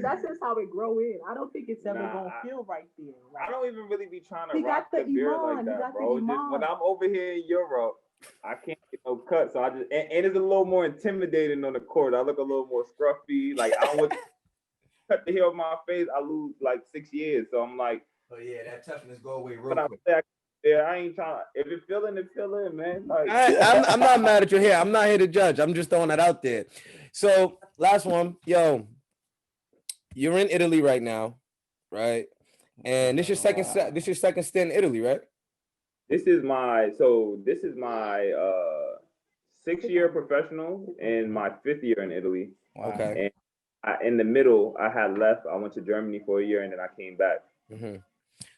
That's just how it grow in. I don't think it's ever gonna feel right there.
Like, I don't even really be trying to rock the beard like that, bro. Just when I'm over here in Europe, I can't get no cut, so I just and it's a little more intimidating on the court. I look a little more scruffy. Like I don't want to cut the hair off my face. I lose like 6 years, so I'm like,
oh yeah, that toughness go away real quick.
I ain't trying. If it's feeling, it feeling, man. Like
I'm not mad at your hair. I'm not here to judge. I'm just throwing that out there. So last one, yo. You're in Italy right now, right? And this is your second stint in Italy, right?
This is my 6-year professional and my 5th year in Italy.
Wow. Okay.
And in the middle, I had left. I went to Germany for a year and then I came back.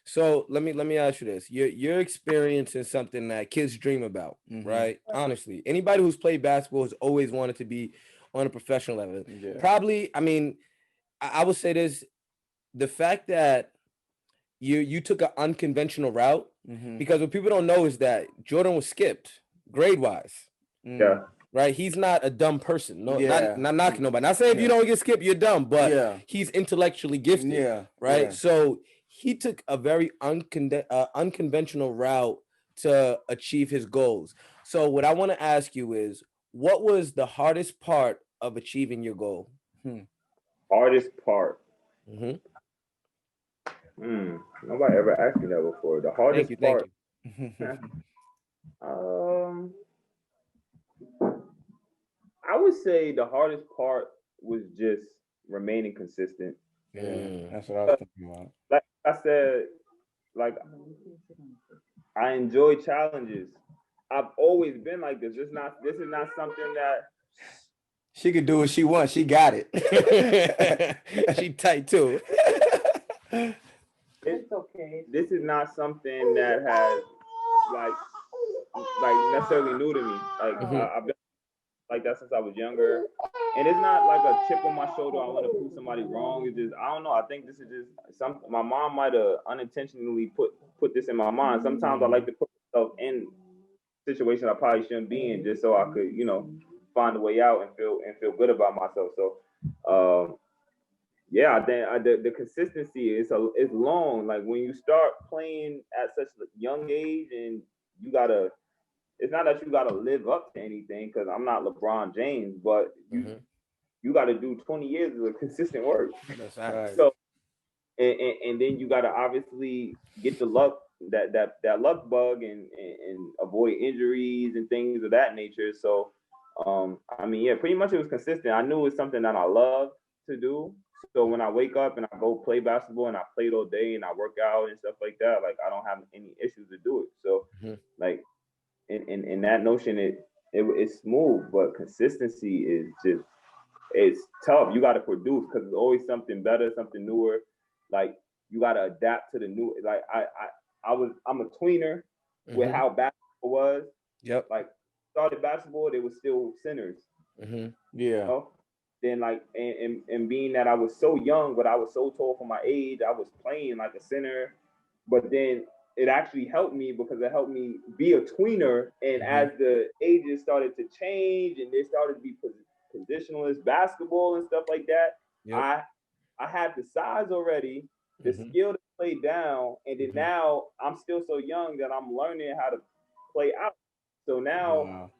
So let me ask you this: you're experiencing something that kids dream about, right? Honestly, anybody who's played basketball has always wanted to be on a professional level. Yeah. Probably, I mean, I would say this: the fact that you took an unconventional route, because what people don't know is that Jordan was skipped grade wise.
Yeah.
Right. He's not a dumb person. No, not knocking nobody. Not saying if you don't get skipped, you're dumb, but he's intellectually gifted. Yeah. Right. Yeah. So he took a very unconventional route to achieve his goals. So what I want to ask you is, what was the hardest part of achieving your goal?
Hardest part. Nobody ever asked me that before. The hardest part. I would say the hardest part was just remaining consistent.
That's what I was thinking about.
Like I said, like I enjoy challenges. I've always been like this. This is not something that
she could do what she wants. She got it.
She tight too.
It's okay.
This is not something that has like necessarily new to me. Like I've been like that since I was younger, and it's not like a chip on my shoulder. I want to prove somebody wrong. It's just I don't know. I think this is just something my mom might have unintentionally put this in my mind. Sometimes I like to put myself in situations I probably shouldn't be in, just so I could find a way out and feel good about myself. So yeah, I think the consistency is long. Like when you start playing at such a young age, and you gotta. It's not that you gotta live up to anything, because I'm not LeBron James, but you got to do 20 years of consistent work.
That's right.
So, and then you got to obviously get the luck, that luck bug, and avoid injuries and things of that nature. So, I mean, yeah, pretty much it was consistent. I knew it was something that I love to do. So when I wake up and I go play basketball and I play it all day and I work out and stuff like that, like I don't have any issues to do it. So, like, in that notion, it's smooth, but consistency is just, it's tough. You got to produce, because there's always something better, something newer. Like you got to adapt to the new. Like I'm a tweener with how basketball was.
Yep.
Like started basketball, they were still centers.
Yeah.
You know? Then like and being that I was so young, but I was so tall for my age, I was playing like a center. But then it actually helped me, because it helped me be a tweener. And as the ages started to change and there started to be positionless basketball and stuff like that, I had the size already, the skill to play down, and then now I'm still so young that I'm learning how to play out. So now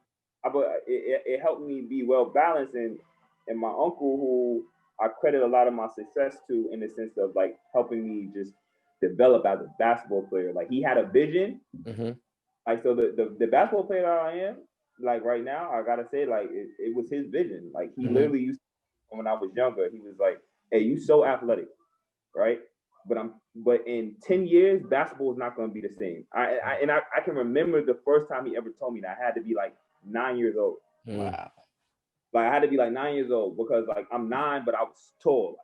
it helped me be well balanced, and my uncle, who I credit a lot of my success to, in the sense of like helping me just develop as a basketball player. Like he had a vision. Like so the basketball player that I am, like right now, I gotta say, like it was his vision. Like he literally used to, when I was younger, he was like, "Hey, you so athletic, right? But in 10 years, basketball is not gonna be the same." I can remember the first time he ever told me that. I had to be like 9 years old.
Wow.
Like I had to be like 9 years old, because like I'm 9, but I was tall.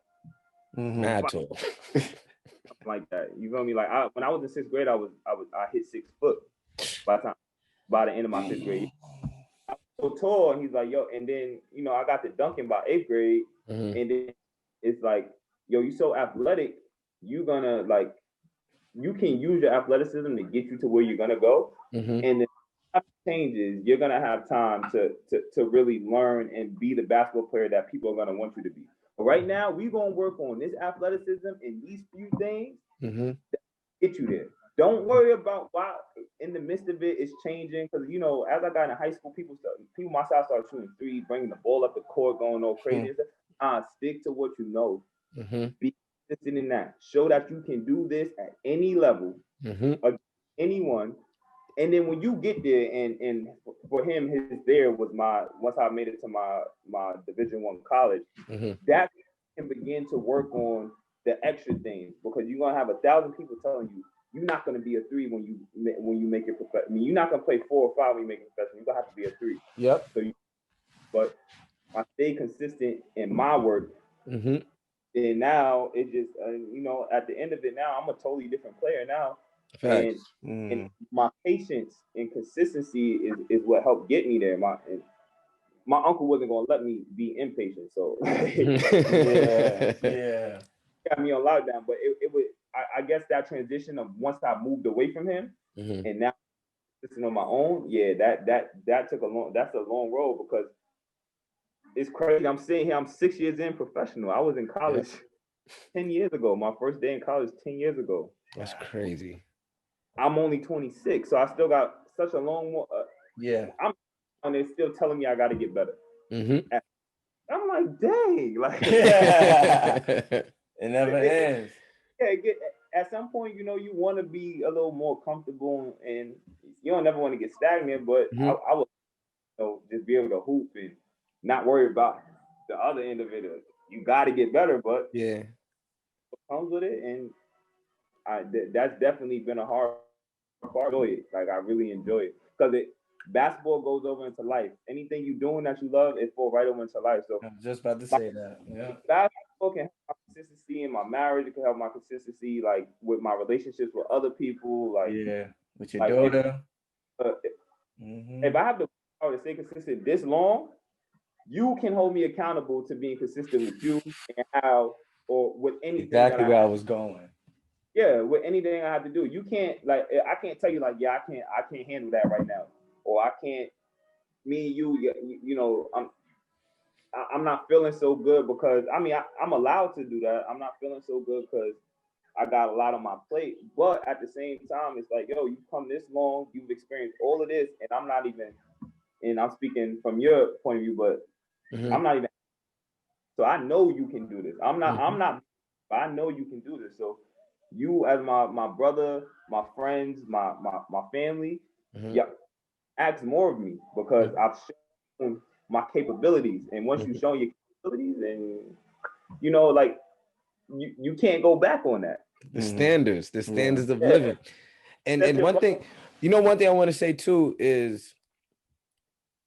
Mad tall.
Like that. You feel me? Like when I was in 6th grade, I hit 6 foot by the end of my 6th grade. I was so tall, and he's like, yo, and then I got to dunking by 8th grade, and then it's like, yo, you so athletic, you gonna like, you can use your athleticism to get you to where you're gonna go, and then changes, you're gonna have time to really learn and be the basketball player that people are gonna want you to be. But right now, we're gonna work on this athleticism and these few things that get you there. Don't worry about why in the midst of it it's changing, because as I got in high school, people my side started shooting threes, bringing the ball up the court, going all crazy. Stick to what you know. Be consistent in that. Show that you can do this at any level, against anyone. And then when you get there, and for him, his there was once I made it to my Division I college, that can begin to work on the extra things, because you're gonna have 1,000 people telling you you're not gonna be a 3 when you make it professional. I mean, you're not gonna play 4 or 5 when you make it professional. You're gonna have to be a 3.
Yep.
So, but I stay consistent in my work, and now it just at the end of it, now I'm a totally different player now. And my patience and consistency is what helped get me there. My uncle wasn't gonna let me be impatient, so
yeah,
got me on lockdown. But it was, I guess, that transition of once I moved away from him and now consistent on my own. Yeah, that took that's a long road, because it's crazy. I'm sitting here. I'm 6 years in professional. I was in college 10 years ago. My first day in college 10 years ago.
That's crazy.
I'm only 26, so I still got such a long. And they're still telling me I got to get better. I'm like, dang, like
it never ends.
Yeah, at some point, you want to be a little more comfortable, and you don't never want to get stagnant. But I would, just be able to hoop and not worry about the other end of it. You got to get better, but
what
comes with it, and that's definitely been a hard part. Like I really enjoy it, because basketball goes over into life. Anything you're doing that you love, it falls right over into life. So
I'm just about to say that. Yeah.
Basketball can help my consistency in my marriage. It can help my consistency, like with my relationships with other people. Like
with your daughter.
If I have the power to stay consistent this long, you can hold me accountable to being consistent with you and how, or with anything.
Exactly where I was going.
Yeah, with anything I have to do. You can't, like, I can't tell you, like, I can't handle that right now. Or I can't, me and you, I'm not feeling so good because I mean I'm allowed to do that. I'm not feeling so good because I got a lot on my plate. But at the same time, it's like, yo, you've come this long, you've experienced all of this, and I'm not even. And I'm speaking from your point of view, but I'm not even. So I know you can do this. I'm not. But I know you can do this. So you, as my brother, my friends, my family, yeah, ask more of me because I've shown my capabilities. And once you show your capabilities, and you know, like you can't go back on that.
The standards of living. And one thing, one thing I want to say too is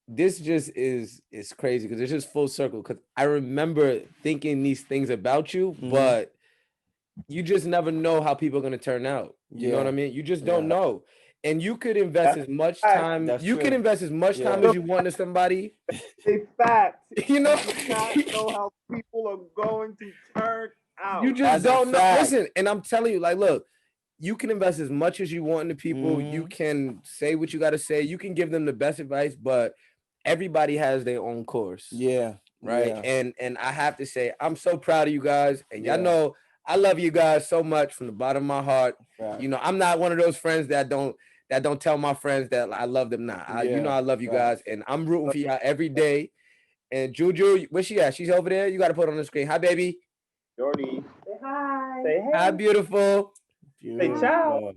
this just is crazy because it's just full circle. Because I remember thinking these things about you, but you just never know how people are gonna turn out. You know what I mean? You just don't know. And you could invest as much time. You can invest as much time as you want to somebody.
A fact.
You know,
you not know how people are going to turn out.
You just don't know. Listen, and I'm telling you, like, look, you can invest as much as you want into people. You can say what you got to say. You can give them the best advice, but everybody has their own course.
Yeah.
Right. Yeah. And I have to say, I'm so proud of you guys. And y'all know I love you guys so much from the bottom of my heart. Right. You know, I'm not one of those friends that don't tell my friends that I love them now. You know I love you guys, and I'm rooting for y'all every day. And Juju, where's she at? She's over there. You got to put her on the screen. Hi, baby.
Jordy.
Say hi.
Say hey.
Hi, beautiful.
Say ciao.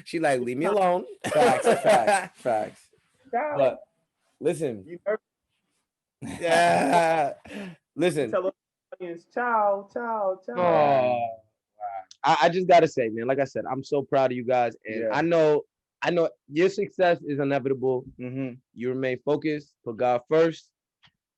She like, leave me alone.
Facts.
Ciao.
But listen. Yeah. Listen.
Tell the audience, ciao.
Oh, I just gotta say, man, like I said, I'm so proud of you guys. And I know your success is inevitable. You remain focused, put God first.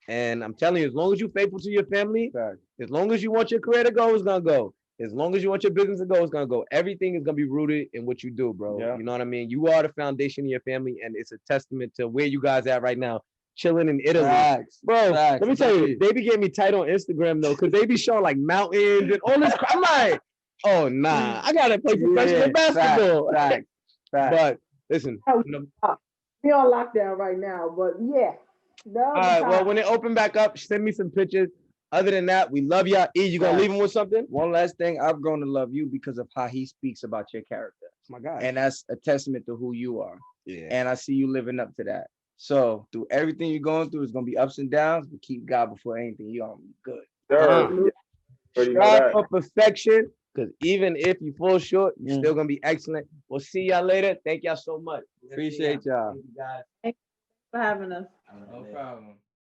And I'm telling you, as long as you're faithful to your family, as long as you want your career to go, it's gonna go. As long as you want your business to go, it's gonna go. Everything is gonna be rooted in what you do, bro. You know what I mean? You are the foundation of your family, and it's a testament to where you guys at right now, chilling in Italy. Let me tell you, they be getting me tight on Instagram though, because they be showing like mountains and all this. I'm like, oh nah, I gotta play professional basketball. But listen,
we on lockdown right now, but yeah.
All right, well, when it open back up, send me some pictures. Other than that, we love y'all. E, you gonna leave him with something?
One last thing, I've grown to love you because of how he speaks about your character.
My God.
And that's a testament to who you are. Yeah. And I see you living up to that. So through everything you're going through, it's gonna be ups and downs, but keep God before anything. You're gonna be good.
Strive for perfection, because even if you fall short, you're still gonna be excellent. We'll see y'all later. Thank y'all so much.
Appreciate y'all.
Thanks for having us.
No problem.